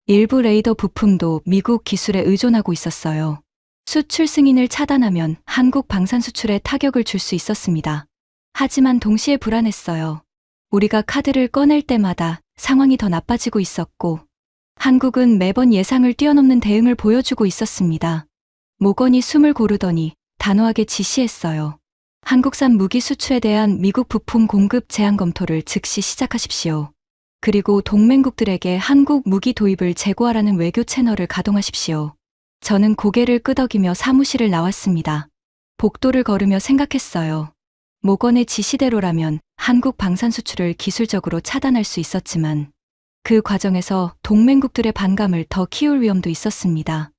일부 레이더 부품도 미국 기술에 의존하고 있었어요. 수출 승인을 차단하면 한국 방산 수출에 타격을 줄 수 있었습니다. 하지만 동시에 불안했어요. 우리가 카드를 꺼낼 때마다 상황이 더 나빠지고 있었고 한국은 매번 예상을 뛰어넘는 대응을 보여주고 있었습니다. 모건이 숨을 고르더니 단호하게 지시했어요. 한국산 무기 수출에 대한 미국 부품 공급 제한 검토를 즉시 시작하십시오. 그리고 동맹국들에게 한국 무기 도입을 재고하라는 외교 채널을 가동하십시오. 저는 고개를 끄덕이며 사무실을 나왔습니다. 복도를 걸으며 생각했어요. 모건의 지시대로라면 한국 방산 수출을 기술적으로 차단할 수 있었지만 그 과정에서 동맹국들의 반감을 더 키울 위험도 있었습니다.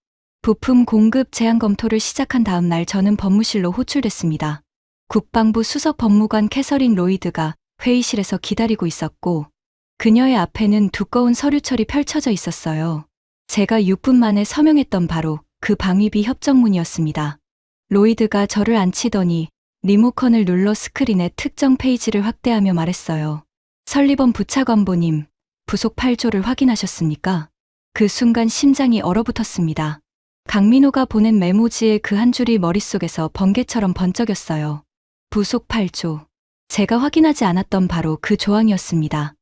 부품 공급 제한 검토를 시작한 다음 날 저는 법무실로 호출됐습니다. 국방부 수석 법무관 캐서린 로이드가 회의실에서 기다리고 있었고 그녀의 앞에는 두꺼운 서류철이 펼쳐져 있었어요. 제가 6분 만에 서명했던 바로 그 방위비 협정문이었습니다. 로이드가 저를 앉히더니 리모컨을 눌러 스크린에 특정 페이지를 확대하며 말했어요. 설리번 부차관보님, 부속 8조를 확인하셨습니까? 그 순간 심장이 얼어붙었습니다. 강민호가 보낸 메모지의 그 한 줄이 머릿속에서 번개처럼 번쩍였어요. 부속 8조. 제가 확인하지 않았던 바로 그 조항이었습니다.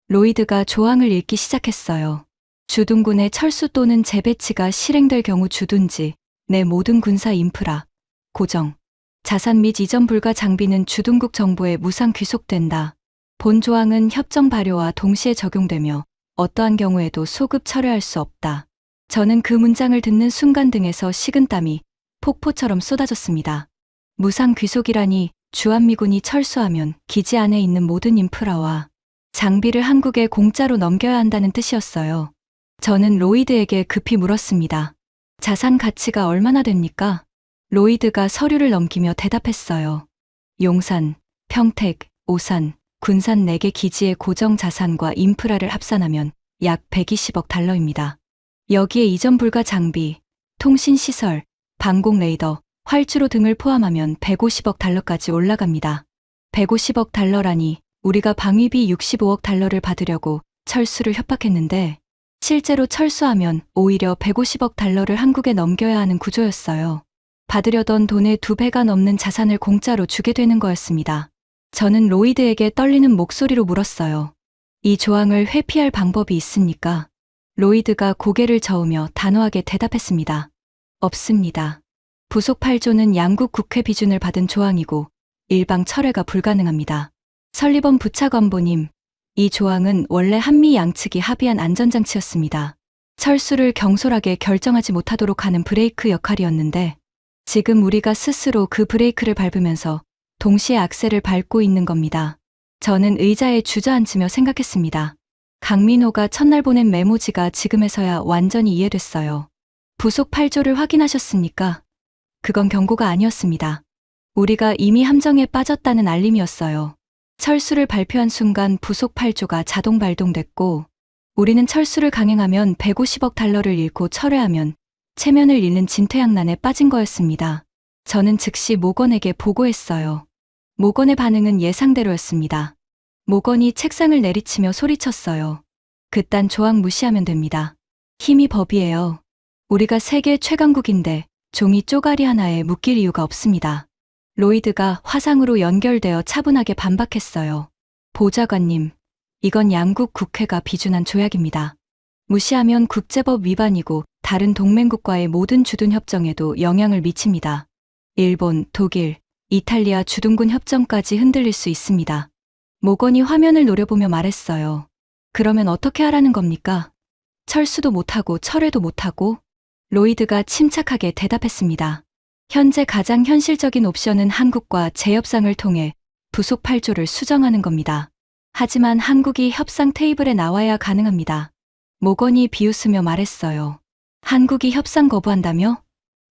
로이드가 조항을 읽기 시작했어요. 주둔군의 철수 또는 재배치가 실행될 경우 주둔지 내 모든 군사 인프라, 고정, 자산 및 이전 불가 장비는 주둔국 정부에 무상 귀속된다. 본 조항은 협정 발효와 동시에 적용되며 어떠한 경우에도 소급 철회할 수 없다. 저는 그 문장을 듣는 순간 등에서 식은땀이 폭포처럼 쏟아졌습니다. 무상 귀속이라니 주한미군이 철수하면 기지 안에 있는 모든 인프라와 장비를 한국에 공짜로 넘겨야 한다는 뜻이었어요. 저는 로이드에게 급히 물었습니다. 자산 가치가 얼마나 됩니까? 로이드가 서류를 넘기며 대답했어요. 용산, 평택, 오산, 군산 4개 기지의 고정 자산과 인프라를 합산하면 약 120억 달러입니다. 여기에 이전 불가 장비, 통신시설, 방공 레이더, 활주로 등을 포함하면 150억 달러까지 올라갑니다. 150억 달러라니 우리가 방위비 65억 달러를 받으려고 철수를 협박했는데 실제로 철수하면 오히려 150억 달러를 한국에 넘겨야 하는 구조였어요. 받으려던 돈의 2배가 넘는 자산을 공짜로 주게 되는 거였습니다. 저는 로이드에게 떨리는 목소리로 물었어요. 이 조항을 회피할 방법이 있습니까? 로이드가 고개를 저으며 단호하게 대답했습니다. 없습니다. 부속 8조는 양국 국회 비준을 받은 조항이고 일방 철회가 불가능합니다. 설리번 부차관보님, 이 조항은 원래 한미 양측이 합의한 안전장치였습니다. 철수를 경솔하게 결정하지 못하도록 하는 브레이크 역할이었는데 지금 우리가 스스로 그 브레이크를 밟으면서 동시에 악셀을 밟고 있는 겁니다. 저는 의자에 주저앉으며 생각했습니다. 강민호가 첫날 보낸 메모지가 지금에서야 완전히 이해됐어요. 부속 8조를 확인하셨습니까? 그건 경고가 아니었습니다. 우리가 이미 함정에 빠졌다는 알림이었어요. 철수를 발표한 순간 부속 8조가 자동 발동됐고 우리는 철수를 강행하면 150억 달러를 잃고 철회하면 체면을 잃는 진퇴양난에 빠진 거였습니다. 저는 즉시 모건에게 보고했어요. 모건의 반응은 예상대로였습니다. 모건이 책상을 내리치며 소리쳤어요. 그딴 조항 무시하면 됩니다. 힘이 법이에요. 우리가 세계 최강국인데 종이 쪼가리 하나에 묶일 이유가 없습니다. 로이드가 화상으로 연결되어 차분하게 반박했어요. 보좌관님, 이건 양국 국회가 비준한 조약입니다. 무시하면 국제법 위반이고 다른 동맹국과의 모든 주둔 협정에도 영향을 미칩니다. 일본, 독일, 이탈리아 주둔군 협정까지 흔들릴 수 있습니다. 모건이 화면을 노려보며 말했어요. 그러면 어떻게 하라는 겁니까? 철수도 못하고 철회도 못하고? 로이드가 침착하게 대답했습니다. 현재 가장 현실적인 옵션은 한국과 재협상을 통해 부속 8조를 수정하는 겁니다. 하지만 한국이 협상 테이블에 나와야 가능합니다. 모건이 비웃으며 말했어요. 한국이 협상 거부한다며?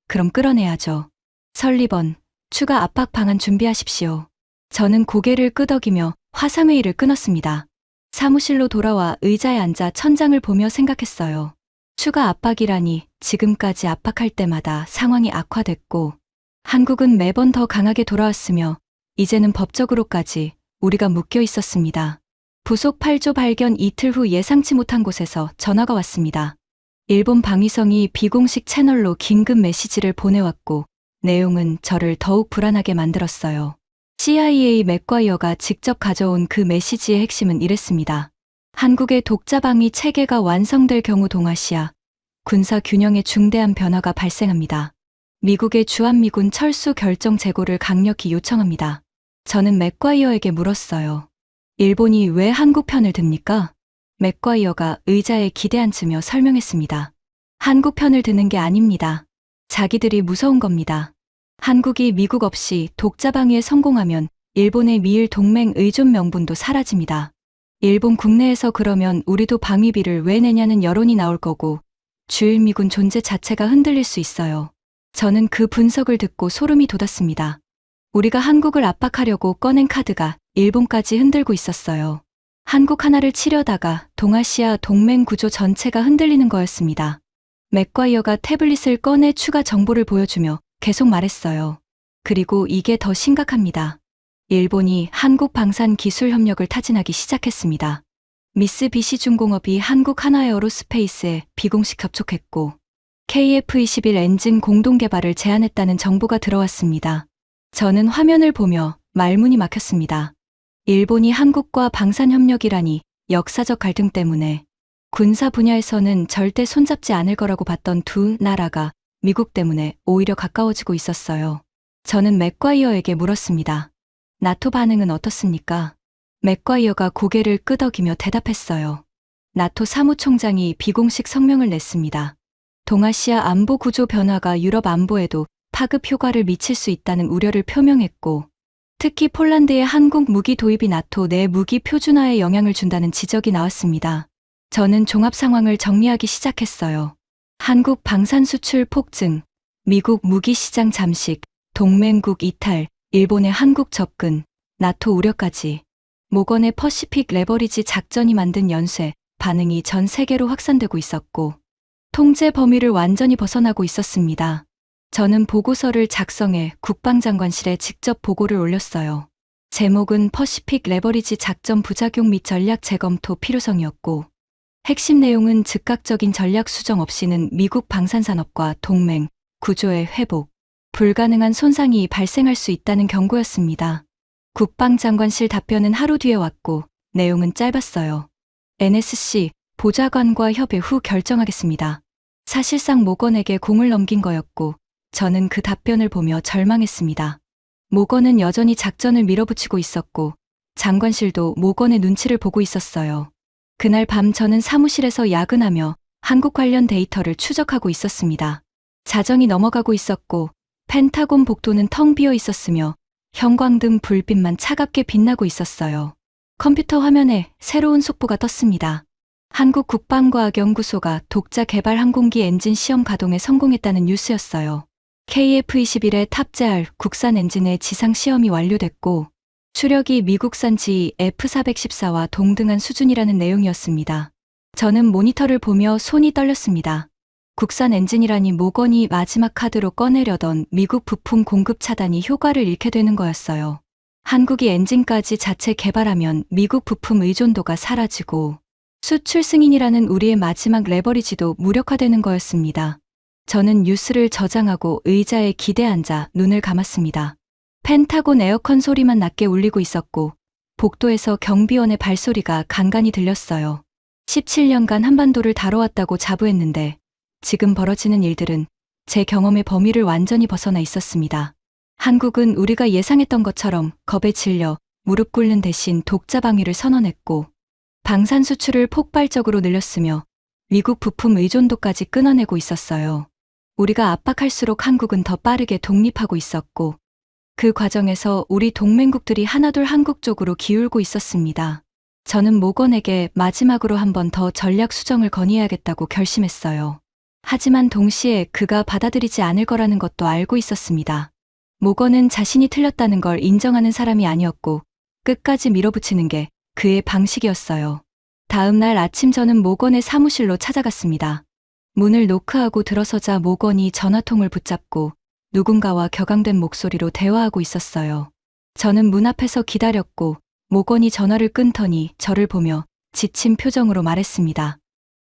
그럼 끌어내야죠. 설리번, 추가 압박 방안 준비하십시오. 저는 고개를 끄덕이며 화상회의를 끊었습니다. 사무실로 돌아와 의자에 앉아 천장을 보며 생각했어요. 추가 압박이라니 지금까지 압박할 때마다 상황이 악화됐고 한국은 매번 더 강하게 돌아왔으며 이제는 법적으로까지 우리가 묶여 있었습니다. 부속 8조 발견 이틀 후 예상치 못한 곳에서 전화가 왔습니다. 일본 방위성이 비공식 채널로 긴급 메시지를 보내왔고 내용은 저를 더욱 불안하게 만들었어요. CIA 맥과이어가 직접 가져온 그 메시지의 핵심은 이랬습니다. 한국의 독자방위 체계가 완성될 경우 동아시아 군사 균형에 중대한 변화가 발생합니다. 미국의 주한미군 철수 결정 재고를 강력히 요청합니다. 저는 맥과이어에게 물었어요. 일본이 왜 한국 편을 듭니까? 맥과이어가 의자에 기대앉으며 설명했습니다. 한국 편을 드는 게 아닙니다. 자기들이 무서운 겁니다. 한국이 미국 없이 독자방위에 성공하면 일본의 미일 동맹 의존 명분도 사라집니다. 일본 국내에서 그러면 우리도 방위비를 왜 내냐는 여론이 나올 거고 주일미군 존재 자체가 흔들릴 수 있어요. 저는 그 분석을 듣고 소름이 돋았습니다. 우리가 한국을 압박하려고 꺼낸 카드가 일본까지 흔들고 있었어요. 한국 하나를 치려다가 동아시아 동맹 구조 전체가 흔들리는 거였습니다. 맥과이어가 태블릿을 꺼내 추가 정보를 보여주며 계속 말했어요. 그리고 이게 더 심각합니다. 일본이 한국 방산 기술 협력을 타진하기 시작했습니다. 미쓰비시중공업이 한국 하나에어로스페이스에 비공식 협촉했고 KF-21 엔진 공동 개발을 제안했다는 정보가 들어왔습니다. 저는 화면을 보며 말문이 막혔습니다. 일본이 한국과 방산 협력이라니 역사적 갈등 때문에 군사 분야에서는 절대 손잡지 않을 거라고 봤던 두 나라가 미국 때문에 오히려 가까워지고 있었어요. 저는 맥과이어에게 물었습니다. 나토 반응은 어떻습니까? 맥과이어가 고개를 끄덕이며 대답했어요. 나토 사무총장이 비공식 성명을 냈습니다. 동아시아 안보 구조 변화가 유럽 안보에도 파급 효과를 미칠 수 있다는 우려를 표명했고, 특히 폴란드의 한국 무기 도입이 나토 내 무기 표준화에 영향을 준다는 지적이 나왔습니다. 저는 종합 상황을 정리하기 시작했어요. 한국 방산 수출 폭증, 미국 무기 시장 잠식, 동맹국 이탈, 일본의 한국 접근, 나토 우려까지. 모건의 퍼시픽 레버리지 작전이 만든 연쇄 반응이 전 세계로 확산되고 있었고, 통제 범위를 완전히 벗어나고 있었습니다. 저는 보고서를 작성해 국방장관실에 직접 보고를 올렸어요. 제목은 퍼시픽 레버리지 작전 부작용 및 전략 재검토 필요성이었고, 핵심 내용은 즉각적인 전략 수정 없이는 미국 방산산업과 동맹, 구조의 회복, 불가능한 손상이 발생할 수 있다는 경고였습니다. 국방장관실 답변은 하루 뒤에 왔고, 내용은 짧았어요. NSC 보좌관과 협의 후 결정하겠습니다. 사실상 모건에게 공을 넘긴 거였고, 저는 그 답변을 보며 절망했습니다. 모건은 여전히 작전을 밀어붙이고 있었고, 장관실도 모건의 눈치를 보고 있었어요. 그날 밤 저는 사무실에서 야근하며 한국 관련 데이터를 추적하고 있었습니다. 자정이 넘어가고 있었고, 펜타곤 복도는 텅 비어 있었으며 형광등 불빛만 차갑게 빛나고 있었어요. 컴퓨터 화면에 새로운 속보가 떴습니다. 한국 국방과학연구소가 독자 개발 항공기 엔진 시험 가동에 성공했다는 뉴스였어요. KF-21에 탑재할 국산 엔진의 지상 시험이 완료됐고, 추력이 미국산 GE-F414와 동등한 수준이라는 내용이었습니다. 저는 모니터를 보며 손이 떨렸습니다. 국산 엔진이라니 모건이 마지막 카드로 꺼내려던 미국 부품 공급 차단이 효과를 잃게 되는 거였어요. 한국이 엔진까지 자체 개발하면 미국 부품 의존도가 사라지고, 수출 승인이라는 우리의 마지막 레버리지도 무력화되는 거였습니다. 저는 뉴스를 저장하고 의자에 기대 앉아 눈을 감았습니다. 펜타곤 에어컨 소리만 낮게 울리고 있었고, 복도에서 경비원의 발소리가 간간히 들렸어요. 17년간 한반도를 다뤄왔다고 자부했는데, 지금 벌어지는 일들은 제 경험의 범위를 완전히 벗어나 있었습니다. 한국은 우리가 예상했던 것처럼 겁에 질려 무릎 꿇는 대신 독자 방위를 선언했고, 방산 수출을 폭발적으로 늘렸으며 미국 부품 의존도까지 끊어내고 있었어요. 우리가 압박할수록 한국은 더 빠르게 독립하고 있었고, 그 과정에서 우리 동맹국들이 하나둘 한국 쪽으로 기울고 있었습니다. 저는 모건에게 마지막으로 한 번 더 전략 수정을 건의해야겠다고 결심했어요. 하지만 동시에 그가 받아들이지 않을 거라는 것도 알고 있었습니다. 모건은 자신이 틀렸다는 걸 인정하는 사람이 아니었고, 끝까지 밀어붙이는 게 그의 방식이었어요. 다음 날 아침 저는 모건의 사무실로 찾아갔습니다. 문을 노크하고 들어서자 모건이 전화통을 붙잡고 누군가와 격앙된 목소리로 대화하고 있었어요. 저는 문 앞에서 기다렸고, 모건이 전화를 끊더니 저를 보며 지친 표정으로 말했습니다.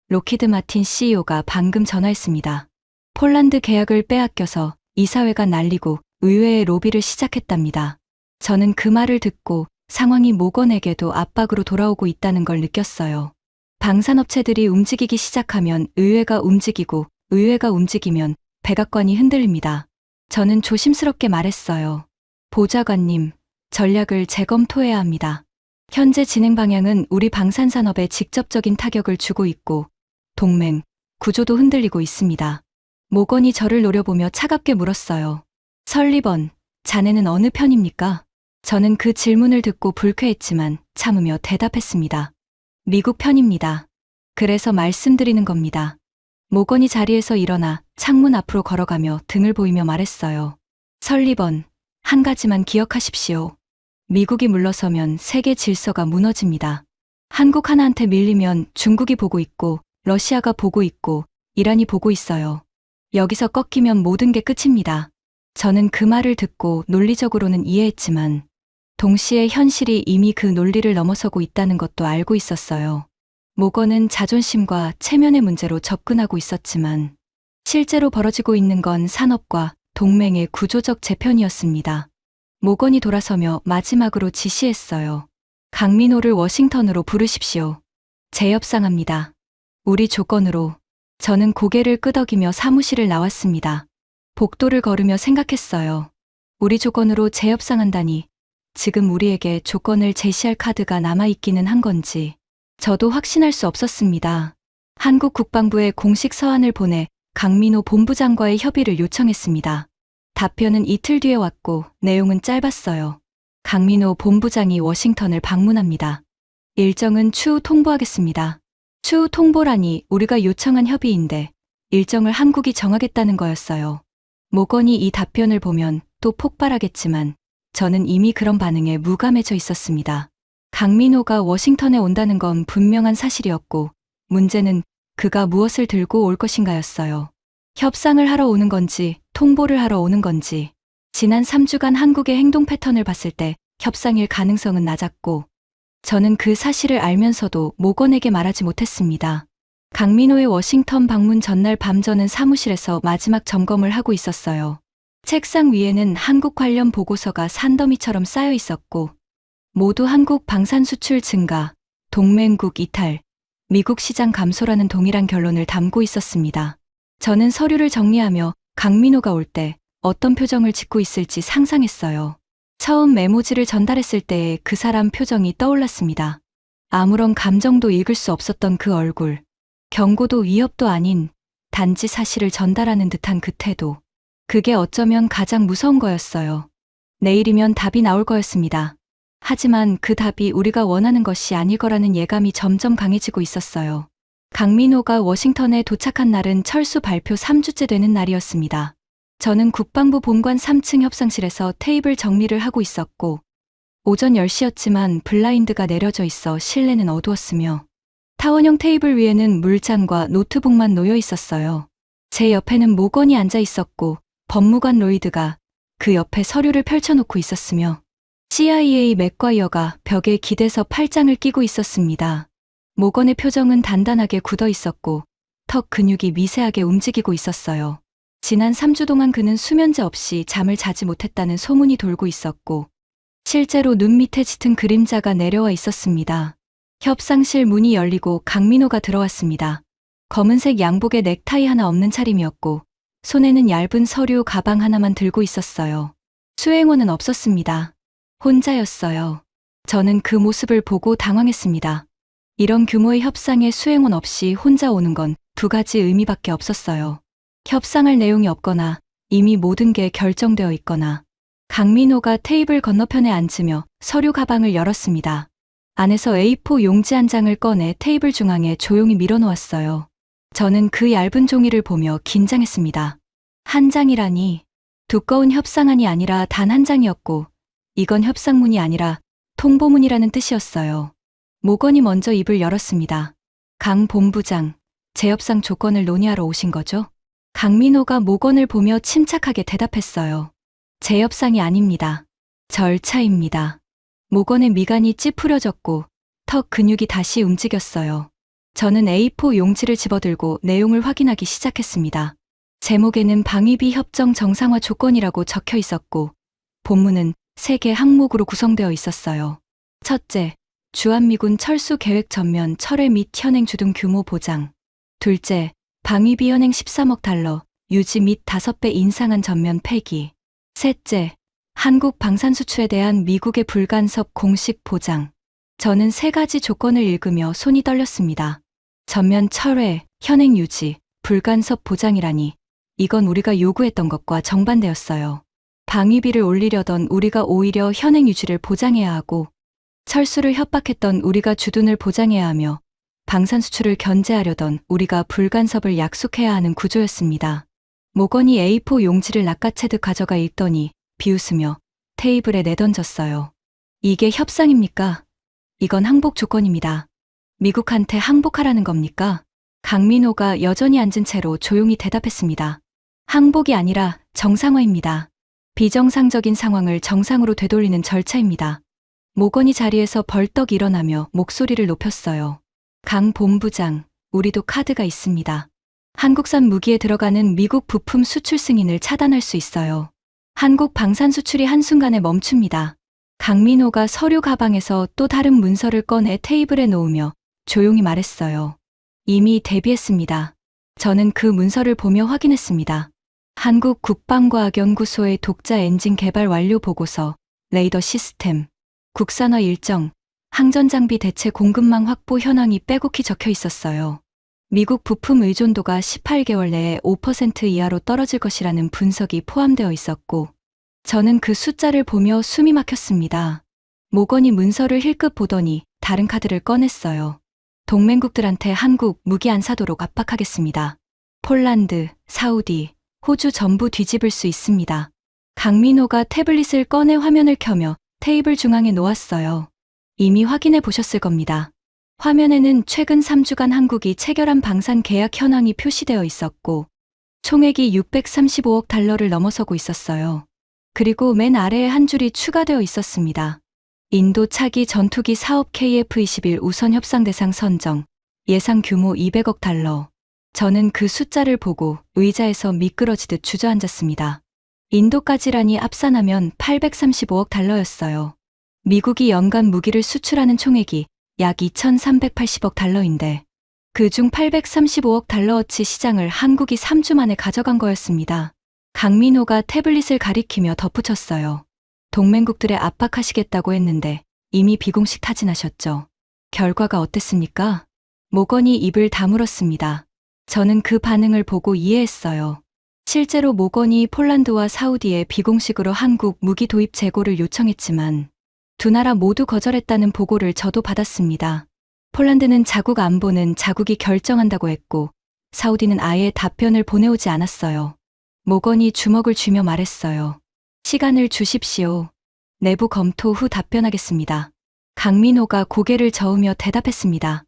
로키드 마틴 CEO가 방금 전화했습니다. 폴란드 계약을 빼앗겨서 이사회가 날리고 의회에 로비를 시작했답니다. 저는 그 말을 듣고 상황이 모건에게도 압박으로 돌아오고 있다는 걸 느꼈어요. 방산업체들이 움직이기 시작하면 의회가 움직이고, 의회가 움직이면 백악관이 흔들립니다. 저는 조심스럽게 말했어요. 보좌관님, 전략을 재검토해야 합니다. 현재 진행 방향은 우리 방산산업에 직접적인 타격을 주고 있고, 동맹, 구조도 흔들리고 있습니다. 모건이 저를 노려보며 차갑게 물었어요. 설리번, 자네는 어느 편입니까? 저는 그 질문을 듣고 불쾌했지만 참으며 대답했습니다. 미국 편입니다. 그래서 말씀드리는 겁니다. 모건이 자리에서 일어나 창문 앞으로 걸어가며 등을 보이며 말했어요. 설리번, 한 가지만 기억하십시오. 미국이 물러서면 세계 질서가 무너집니다. 한국 하나한테 밀리면 중국이 보고 있고, 러시아가 보고 있고, 이란이 보고 있어요. 여기서 꺾이면 모든 게 끝입니다. 저는 그 말을 듣고 논리적으로는 이해했지만, 동시에 현실이 이미 그 논리를 넘어서고 있다는 것도 알고 있었어요. 모건은 자존심과 체면의 문제로 접근하고 있었지만, 실제로 벌어지고 있는 건 산업과 동맹의 구조적 재편이었습니다. 모건이 돌아서며 마지막으로 지시했어요. 강민호를 워싱턴으로 부르십시오. 재협상합니다. 우리 조건으로. 저는 고개를 끄덕이며 사무실을 나왔습니다. 복도를 걸으며 생각했어요. 우리 조건으로 재협상한다니 지금 우리에게 조건을 제시할 카드가 남아있기는 한 건지 저도 확신할 수 없었습니다. 한국 국방부에 공식 서한을 보내 강민호 본부장과의 협의를 요청했습니다. 답변은 이틀 뒤에 왔고 내용은 짧았어요. 강민호 본부장이 워싱턴을 방문합니다. 일정은 추후 통보하겠습니다. 추후 통보라니 우리가 요청한 협의인데 일정을 한국이 정하겠다는 거였어요. 모건이 이 답변을 보면 또 폭발하겠지만 저는 이미 그런 반응에 무감해져 있었습니다. 강민호가 워싱턴에 온다는 건 분명한 사실이었고 문제는 그가 무엇을 들고 올 것인가였어요. 협상을 하러 오는 건지 통보를 하러 오는 건지. 지난 3주간 한국의 행동 패턴을 봤을 때 협상일 가능성은 낮았고 저는 그 사실을 알면서도 모건에게 말하지 못했습니다. 강민호의 워싱턴 방문 전날 밤 저는 사무실에서 마지막 점검을 하고 있었어요. 책상 위에는 한국 관련 보고서가 산더미처럼 쌓여 있었고 모두 한국 방산 수출 증가, 동맹국 이탈, 미국 시장 감소라는 동일한 결론을 담고 있었습니다. 저는 서류를 정리하며 강민호가 올 때 어떤 표정을 짓고 있을지 상상했어요. 처음 메모지를 전달했을 때의 그 사람 표정이 떠올랐습니다. 아무런 감정도 읽을 수 없었던 그 얼굴, 경고도 위협도 아닌 단지 사실을 전달하는 듯한 그 태도. 그게 어쩌면 가장 무서운 거였어요. 내일이면 답이 나올 거였습니다. 하지만 그 답이 우리가 원하는 것이 아닐 거라는 예감이 점점 강해지고 있었어요. 강민호가 워싱턴에 도착한 날은 철수 발표 3주째 되는 날이었습니다. 저는 국방부 본관 3층 협상실에서 테이블 정리를 하고 있었고 오전 10시였지만 블라인드가 내려져 있어 실내는 어두웠으며 타원형 테이블 위에는 물잔과 노트북만 놓여 있었어요. 제 옆에는 모건이 앉아 있었고 법무관 로이드가 그 옆에 서류를 펼쳐놓고 있었으며 CIA 맥과이어가 벽에 기대서 팔짱을 끼고 있었습니다. 모건의 표정은 단단하게 굳어 있었고 턱 근육이 미세하게 움직이고 있었어요. 지난 3주 동안 그는 수면제 없이 잠을 자지 못했다는 소문이 돌고 있었고 실제로 눈 밑에 짙은 그림자가 내려와 있었습니다. 협상실 문이 열리고 강민호가 들어왔습니다. 검은색 양복에 넥타이 하나 없는 차림이었고 손에는 얇은 서류 가방 하나만 들고 있었어요. 수행원은 없었습니다. 혼자였어요. 저는 그 모습을 보고 당황했습니다. 이런 규모의 협상에 수행원 없이 혼자 오는 건 두 가지 의미밖에 없었어요. 협상할 내용이 없거나 이미 모든 게 결정되어 있거나. 강민호가 테이블 건너편에 앉으며 서류 가방을 열었습니다. 안에서 A4 용지 한 장을 꺼내 테이블 중앙에 조용히 밀어놓았어요. 저는 그 얇은 종이를 보며 긴장했습니다. 한 장이라니. 두꺼운 협상안이 아니라 단 한 장이었고 이건 협상문이 아니라 통보문이라는 뜻이었어요. 모건이 먼저 입을 열었습니다. 강 본부장, 재협상 조건을 논의하러 오신 거죠? 강민호가 모건을 보며 침착하게 대답했어요. 재협상이 아닙니다. 절차입니다. 모건의 미간이 찌푸려졌고 턱 근육이 다시 움직였어요. 저는 A4 용지를 집어들고 내용을 확인하기 시작했습니다. 제목에는 방위비 협정 정상화 조건이라고 적혀 있었고 본문은 3개 항목으로 구성되어 있었어요. 첫째, 주한미군 철수 계획 전면 철회 및 현행 주둔 규모 보장. 둘째, 방위비 현행 13억 달러, 유지 및 5배 인상한 전면 폐기. 셋째, 한국 방산 수출에 대한 미국의 불간섭 공식 보장. 저는 3가지 조건을 읽으며 손이 떨렸습니다. 전면 철회, 현행 유지, 불간섭 보장이라니 이건 우리가 요구했던 것과 정반대였어요. 방위비를 올리려던 우리가 오히려 현행 유지를 보장해야 하고 철수를 협박했던 우리가 주둔을 보장해야 하며 방산 수출을 견제하려던 우리가 불간섭을 약속해야 하는 구조였습니다. 모건이 A4 용지를 낚아채듯 가져가 읽더니 비웃으며 테이블에 내던졌어요. 이게 협상입니까? 이건 항복 조건입니다. 미국한테 항복하라는 겁니까? 강민호가 여전히 앉은 채로 조용히 대답했습니다. 항복이 아니라 정상화입니다. 비정상적인 상황을 정상으로 되돌리는 절차입니다. 모건이 자리에서 벌떡 일어나며 목소리를 높였어요. 강 본부장, 우리도 카드가 있습니다. 한국산 무기에 들어가는 미국 부품 수출 승인을 차단할 수 있어요. 한국 방산 수출이 한순간에 멈춥니다. 강민호가 서류 가방에서 또 다른 문서를 꺼내 테이블에 놓으며 조용히 말했어요. 이미 대비했습니다. 저는 그 문서를 보며 확인했습니다. 한국 국방과학연구소의 독자 엔진 개발 완료 보고서, 레이더 시스템, 국산화 일정, 항전장비 대체 공급망 확보 현황이 빼곡히 적혀 있었어요. 미국 부품 의존도가 18개월 내에 5% 이하로 떨어질 것이라는 분석이 포함되어 있었고, 저는 그 숫자를 보며 숨이 막혔습니다. 모건이 문서를 힐끗 보더니 다른 카드를 꺼냈어요. 동맹국들한테 한국 무기 안 사도록 압박하겠습니다. 폴란드, 사우디, 호주 전부 뒤집을 수 있습니다. 강민호가 태블릿을 꺼내 화면을 켜며 테이블 중앙에 놓았어요. 이미 확인해 보셨을 겁니다. 화면에는 최근 3주간 한국이 체결한 방산 계약 현황이 표시되어 있었고, 총액이 635억 달러를 넘어서고 있었어요. 그리고 맨 아래에 한 줄이 추가되어 있었습니다. 인도 차기 전투기 사업 KF-21 우선 협상 대상 선정, 예상 규모 200억 달러. 저는 그 숫자를 보고 의자에서 미끄러지듯 주저앉았습니다. 인도까지라니 합산하면 835억 달러였어요. 미국이 연간 무기를 수출하는 총액이 약 2,380억 달러인데, 그중 835억 달러어치 시장을 한국이 3주 만에 가져간 거였습니다. 강민호가 태블릿을 가리키며 덧붙였어요. 동맹국들에 압박하시겠다고 했는데 이미 비공식 타진하셨죠. 결과가 어땠습니까? 모건이 입을 다물었습니다. 저는 그 반응을 보고 이해했어요. 실제로 모건이 폴란드와 사우디에 비공식으로 한국 무기 도입 재고를 요청했지만 두 나라 모두 거절했다는 보고를 저도 받았습니다. 폴란드는 자국 안보는 자국이 결정한다고 했고, 사우디는 아예 답변을 보내오지 않았어요. 모건이 주먹을 쥐며 말했어요. 시간을 주십시오. 내부 검토 후 답변하겠습니다. 강민호가 고개를 저으며 대답했습니다.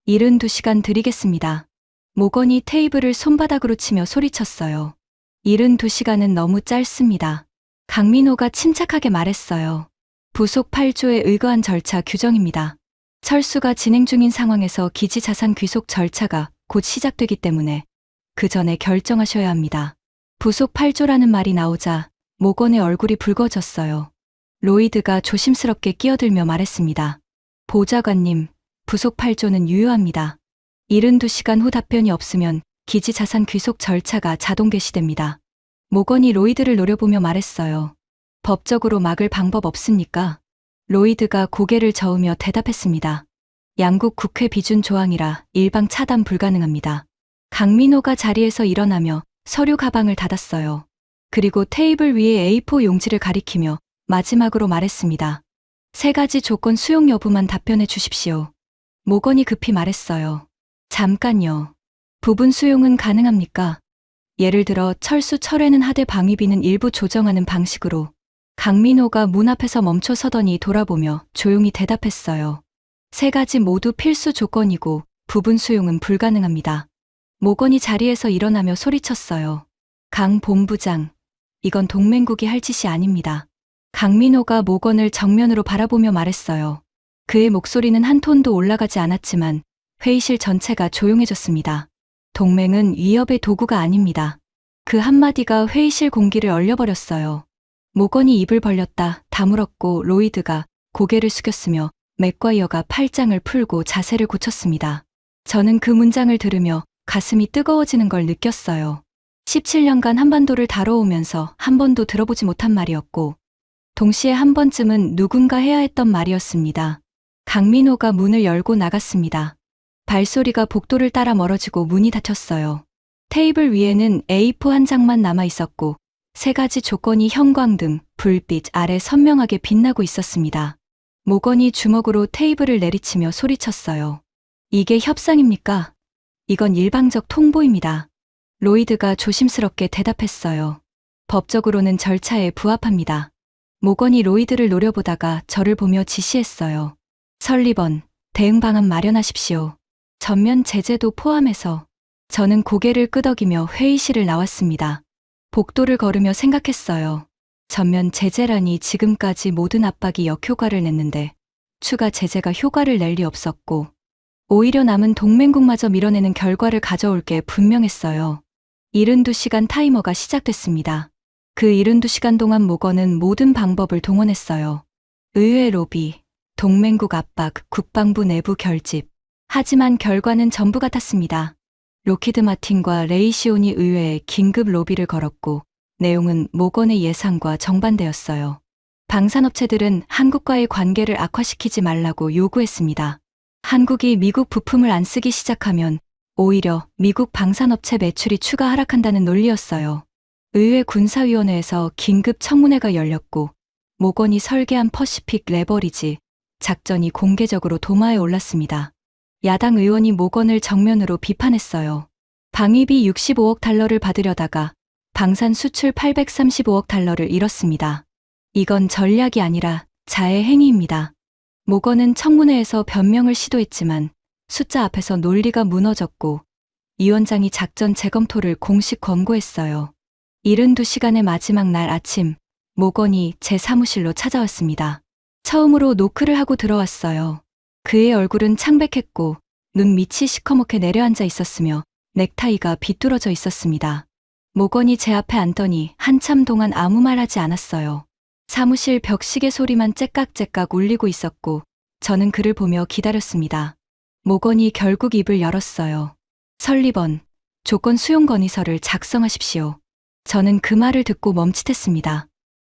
72시간 드리겠습니다. 모건이 테이블을 손바닥으로 치며 소리쳤어요. 72시간은 너무 짧습니다. 강민호가 침착하게 말했어요. 부속 8조에 의거한 절차 규정입니다. 철수가 진행 중인 상황에서 기지 자산 귀속 절차가 곧 시작되기 때문에 그 전에 결정하셔야 합니다. 부속 8조라는 말이 나오자 모건의 얼굴이 붉어졌어요. 로이드가 조심스럽게 끼어들며 말했습니다. 보좌관님, 부속 8조는 유효합니다. 72시간 후 답변이 없으면 기지 자산 귀속 절차가 자동 개시됩니다. 모건이 로이드를 노려보며 말했어요. 법적으로 막을 방법 없습니까? 로이드가 고개를 저으며 대답했습니다. 양국 국회 비준 조항이라 일방 차단 불가능합니다. 강민호가 자리에서 일어나며 서류 가방을 닫았어요. 그리고 테이블 위에 A4 용지를 가리키며 마지막으로 말했습니다. 3가지 조건 수용 여부만 답변해 주십시오. 모건이 급히 말했어요. 잠깐요. 부분 수용은 가능합니까? 예를 들어 철수 철회는 하되 방위비는 일부 조정하는 방식으로. 강민호가 문 앞에서 멈춰 서더니 돌아보며 조용히 대답했어요. 3가지 모두 필수 조건이고 부분 수용은 불가능합니다. 모건이 자리에서 일어나며 소리쳤어요. 강 본부장, 이건 동맹국이 할 짓이 아닙니다. 강민호가 모건을 정면으로 바라보며 말했어요. 그의 목소리는 한 톤도 올라가지 않았지만 회의실 전체가 조용해졌습니다. 동맹은 위협의 도구가 아닙니다. 그 한마디가 회의실 공기를 얼려버렸어요. 모건이 입을 벌렸다 다물었고 로이드가 고개를 숙였으며 맥과이어가 팔짱을 풀고 자세를 고쳤습니다. 저는 그 문장을 들으며 가슴이 뜨거워지는 걸 느꼈어요. 17년간 한반도를 다뤄오면서 한 번도 들어보지 못한 말이었고, 동시에 한 번쯤은 누군가 해야 했던 말이었습니다. 강민호가 문을 열고 나갔습니다. 발소리가 복도를 따라 멀어지고 문이 닫혔어요. 테이블 위에는 A4 한 장만 남아 있었고 3가지 조건이 형광등, 불빛 아래 선명하게 빛나고 있었습니다. 모건이 주먹으로 테이블을 내리치며 소리쳤어요. 이게 협상입니까? 이건 일방적 통보입니다. 로이드가 조심스럽게 대답했어요. 법적으로는 절차에 부합합니다. 모건이 로이드를 노려보다가 저를 보며 지시했어요. 설리번, 대응 방안 마련하십시오. 전면 제재도 포함해서. 저는 고개를 끄덕이며 회의실을 나왔습니다. 복도를 걸으며 생각했어요. 전면 제재라니 지금까지 모든 압박이 역효과를 냈는데 추가 제재가 효과를 낼 리 없었고 오히려 남은 동맹국마저 밀어내는 결과를 가져올 게 분명했어요. 72시간 타이머가 시작됐습니다. 그 72시간 동안 모건은 모든 방법을 동원했어요. 의회 로비, 동맹국 압박, 국방부 내부 결집, 하지만 결과는 전부 같았습니다. 로키드 마틴과 레이시온이 의회에 긴급 로비를 걸었고 내용은 모건의 예상과 정반대였어요. 방산업체들은 한국과의 관계를 악화시키지 말라고 요구했습니다. 한국이 미국 부품을 안 쓰기 시작하면 오히려 미국 방산업체 매출이 추가 하락한다는 논리였어요. 의회 군사위원회에서 긴급 청문회가 열렸고 모건이 설계한 퍼시픽 레버리지 작전이 공개적으로 도마에 올랐습니다. 야당 의원이 모건을 정면으로 비판했어요. 방위비 65억 달러를 받으려다가 방산 수출 835억 달러를 잃었습니다. 이건 전략이 아니라 자해 행위입니다. 모건은 청문회에서 변명을 시도했지만 숫자 앞에서 논리가 무너졌고 위원장이 작전 재검토를 공식 권고했어요. 72시간의 마지막 날 아침, 모건이 제 사무실로 찾아왔습니다. 처음으로 노크를 하고 들어왔어요. 그의 얼굴은 창백했고 눈 밑이 시커멓게 내려앉아 있었으며 넥타이가 비뚤어져 있었습니다. 모건이 제 앞에 앉더니 한참 동안 아무 말 하지 않았어요. 사무실 벽시계 소리만 째깍째깍 울리고 있었고 저는 그를 보며 기다렸습니다. 모건이 결국 입을 열었어요. 설리번, 조건 수용 건의서를 작성하십시오. 저는 그 말을 듣고 멈칫했습니다.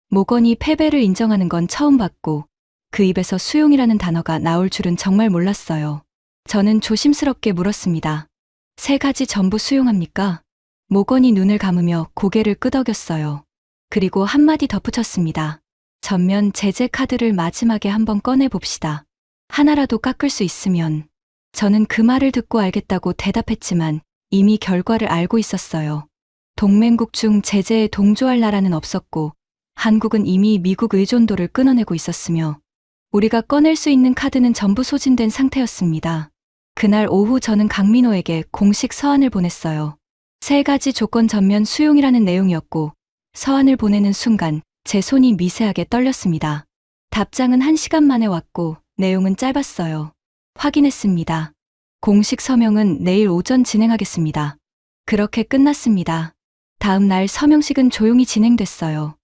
모건이 패배를 인정하는 건 처음 봤고 그 입에서 수용이라는 단어가 나올 줄은 정말 몰랐어요. 저는 조심스럽게 물었습니다. 3가지 전부 수용합니까? 모건이 눈을 감으며 고개를 끄덕였어요. 그리고 한마디 덧붙였습니다. 전면 제재 카드를 마지막에 한번 꺼내봅시다. 하나라도 깎을 수 있으면. 저는 그 말을 듣고 알겠다고 대답했지만 이미 결과를 알고 있었어요. 동맹국 중 제재에 동조할 나라는 없었고 한국은 이미 미국 의존도를 끊어내고 있었으며 우리가 꺼낼 수 있는 카드는 전부 소진된 상태였습니다. 그날 오후 저는 강민호에게 공식 서한을 보냈어요. 3가지 조건 전면 수용이라는 내용이었고 서한을 보내는 순간 제 손이 미세하게 떨렸습니다. 답장은 1시간 만에 왔고 내용은 짧았어요. 확인했습니다. 공식 서명은 내일 오전 진행하겠습니다. 그렇게 끝났습니다. 다음 날 서명식은 조용히 진행됐어요.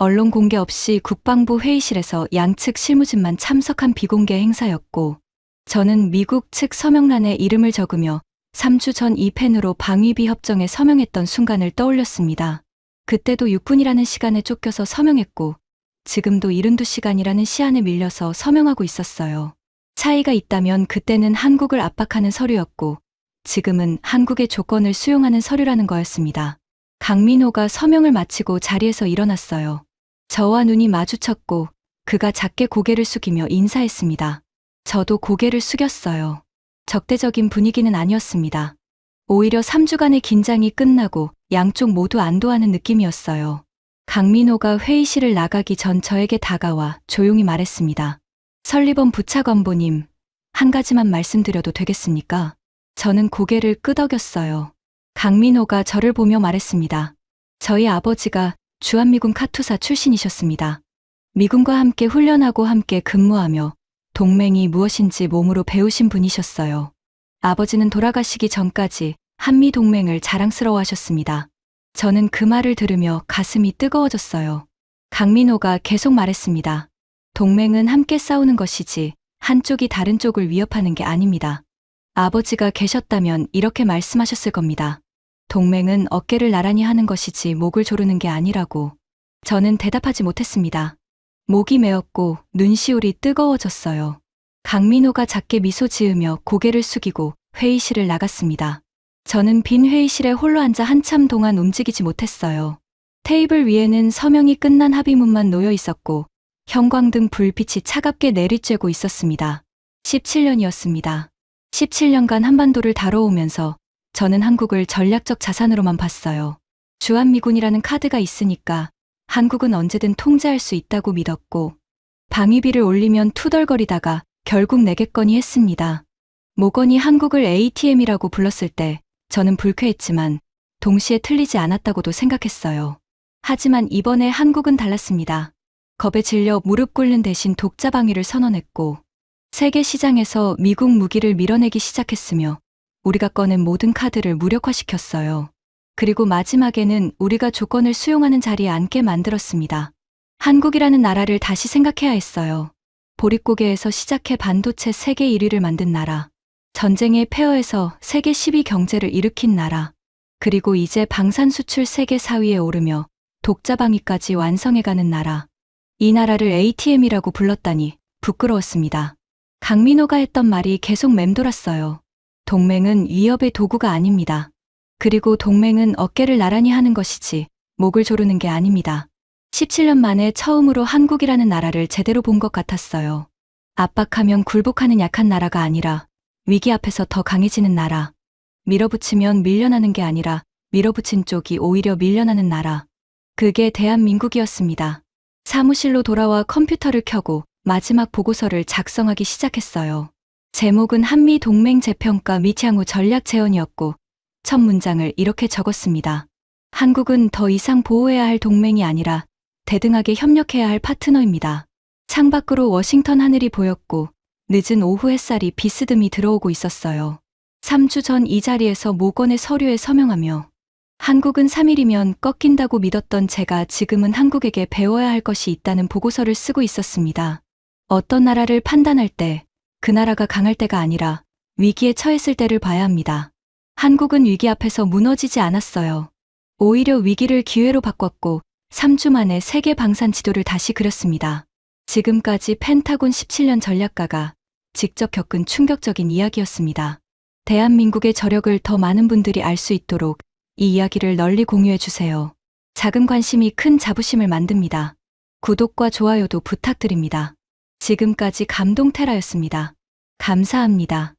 언론 공개 없이 국방부 회의실에서 양측 실무진만 참석한 비공개 행사였고 저는 미국 측 서명란에 이름을 적으며 3주 전 이 펜으로 방위비 협정에 서명했던 순간을 떠올렸습니다. 그때도 6분이라는 시간에 쫓겨서 서명했고 지금도 72시간이라는 시한에 밀려서 서명하고 있었어요. 차이가 있다면 그때는 한국을 압박하는 서류였고 지금은 한국의 조건을 수용하는 서류라는 거였습니다. 강민호가 서명을 마치고 자리에서 일어났어요. 저와 눈이 마주쳤고 그가 작게 고개를 숙이며 인사했습니다. 저도 고개를 숙였어요. 적대적인 분위기는 아니었습니다. 오히려 3주간의 긴장이 끝나고 양쪽 모두 안도하는 느낌이었어요. 강민호가 회의실을 나가기 전 저에게 다가와 조용히 말했습니다. 설리번 부차관보님, 한 가지만 말씀드려도 되겠습니까? 저는 고개를 끄덕였어요. 강민호가 저를 보며 말했습니다. 저희 아버지가 주한미군 카투사 출신이셨습니다. 미군과 함께 훈련하고 함께 근무하며 동맹이 무엇인지 몸으로 배우신 분이셨어요. 아버지는 돌아가시기 전까지 한미동맹을 자랑스러워하셨습니다. 저는 그 말을 들으며 가슴이 뜨거워졌어요. 강민호가 계속 말했습니다. 동맹은 함께 싸우는 것이지 한쪽이 다른 쪽을 위협하는 게 아닙니다. 아버지가 계셨다면 이렇게 말씀하셨을 겁니다. 동맹은 어깨를 나란히 하는 것이지 목을 조르는 게 아니라고. 저는 대답하지 못했습니다. 목이 메었고 눈시울이 뜨거워졌어요. 강민호가 작게 미소 지으며 고개를 숙이고 회의실을 나갔습니다. 저는 빈 회의실에 홀로 앉아 한참 동안 움직이지 못했어요. 테이블 위에는 서명이 끝난 합의문만 놓여 있었고 형광등 불빛이 차갑게 내리쬐고 있었습니다. 17년이었습니다. 17년간 한반도를 다뤄오면서 저는 한국을 전략적 자산으로만 봤어요. 주한미군이라는 카드가 있으니까 한국은 언제든 통제할 수 있다고 믿었고 방위비를 올리면 투덜거리다가 결국 내겠거니 했습니다. 모건이 한국을 ATM이라고 불렀을 때 저는 불쾌했지만 동시에 틀리지 않았다고도 생각했어요. 하지만 이번에 한국은 달랐습니다. 겁에 질려 무릎 꿇는 대신 독자 방위를 선언했고 세계 시장에서 미국 무기를 밀어내기 시작했으며 우리가 꺼낸 모든 카드를 무력화시켰어요. 그리고 마지막에는 우리가 조건을 수용하는 자리에 앉게 만들었습니다. 한국이라는 나라를 다시 생각해야 했어요. 보릿고개에서 시작해 반도체 세계 1위를 만든 나라. 전쟁의 폐허에서 세계 10위 경제를 일으킨 나라. 그리고 이제 방산 수출 세계 4위에 오르며 독자방위까지 완성해가는 나라. 이 나라를 ATM이라고 불렀다니 부끄러웠습니다. 강민호가 했던 말이 계속 맴돌았어요. 동맹은 위협의 도구가 아닙니다. 그리고 동맹은 어깨를 나란히 하는 것이지 목을 조르는 게 아닙니다. 17년 만에 처음으로 한국이라는 나라를 제대로 본 것 같았어요. 압박하면 굴복하는 약한 나라가 아니라 위기 앞에서 더 강해지는 나라. 밀어붙이면 밀려나는 게 아니라 밀어붙인 쪽이 오히려 밀려나는 나라. 그게 대한민국이었습니다. 사무실로 돌아와 컴퓨터를 켜고 마지막 보고서를 작성하기 시작했어요. 제목은 한미 동맹 재평가 및 향후 전략 재원이었고 첫 문장을 이렇게 적었습니다. 한국은 더 이상 보호해야 할 동맹이 아니라 대등하게 협력해야 할 파트너입니다. 창밖으로 워싱턴 하늘이 보였고 늦은 오후 햇살이 비스듬히 들어오고 있었어요. 3주 전 이 자리에서 모건의 서류에 서명하며 한국은 3일이면 꺾인다고 믿었던 제가 지금은 한국에게 배워야 할 것이 있다는 보고서를 쓰고 있었습니다. 어떤 나라를 판단할 때 그 나라가 강할 때가 아니라 위기에 처했을 때를 봐야 합니다. 한국은 위기 앞에서 무너지지 않았어요. 오히려 위기를 기회로 바꿨고 3주 만에 세계 방산 지도를 다시 그렸습니다. 지금까지 펜타곤 17년 전략가가 직접 겪은 충격적인 이야기였습니다. 대한민국의 저력을 더 많은 분들이 알 수 있도록 이 이야기를 널리 공유해 주세요. 작은 관심이 큰 자부심을 만듭니다. 구독과 좋아요도 부탁드립니다. 지금까지 감동테라였습니다. 감사합니다.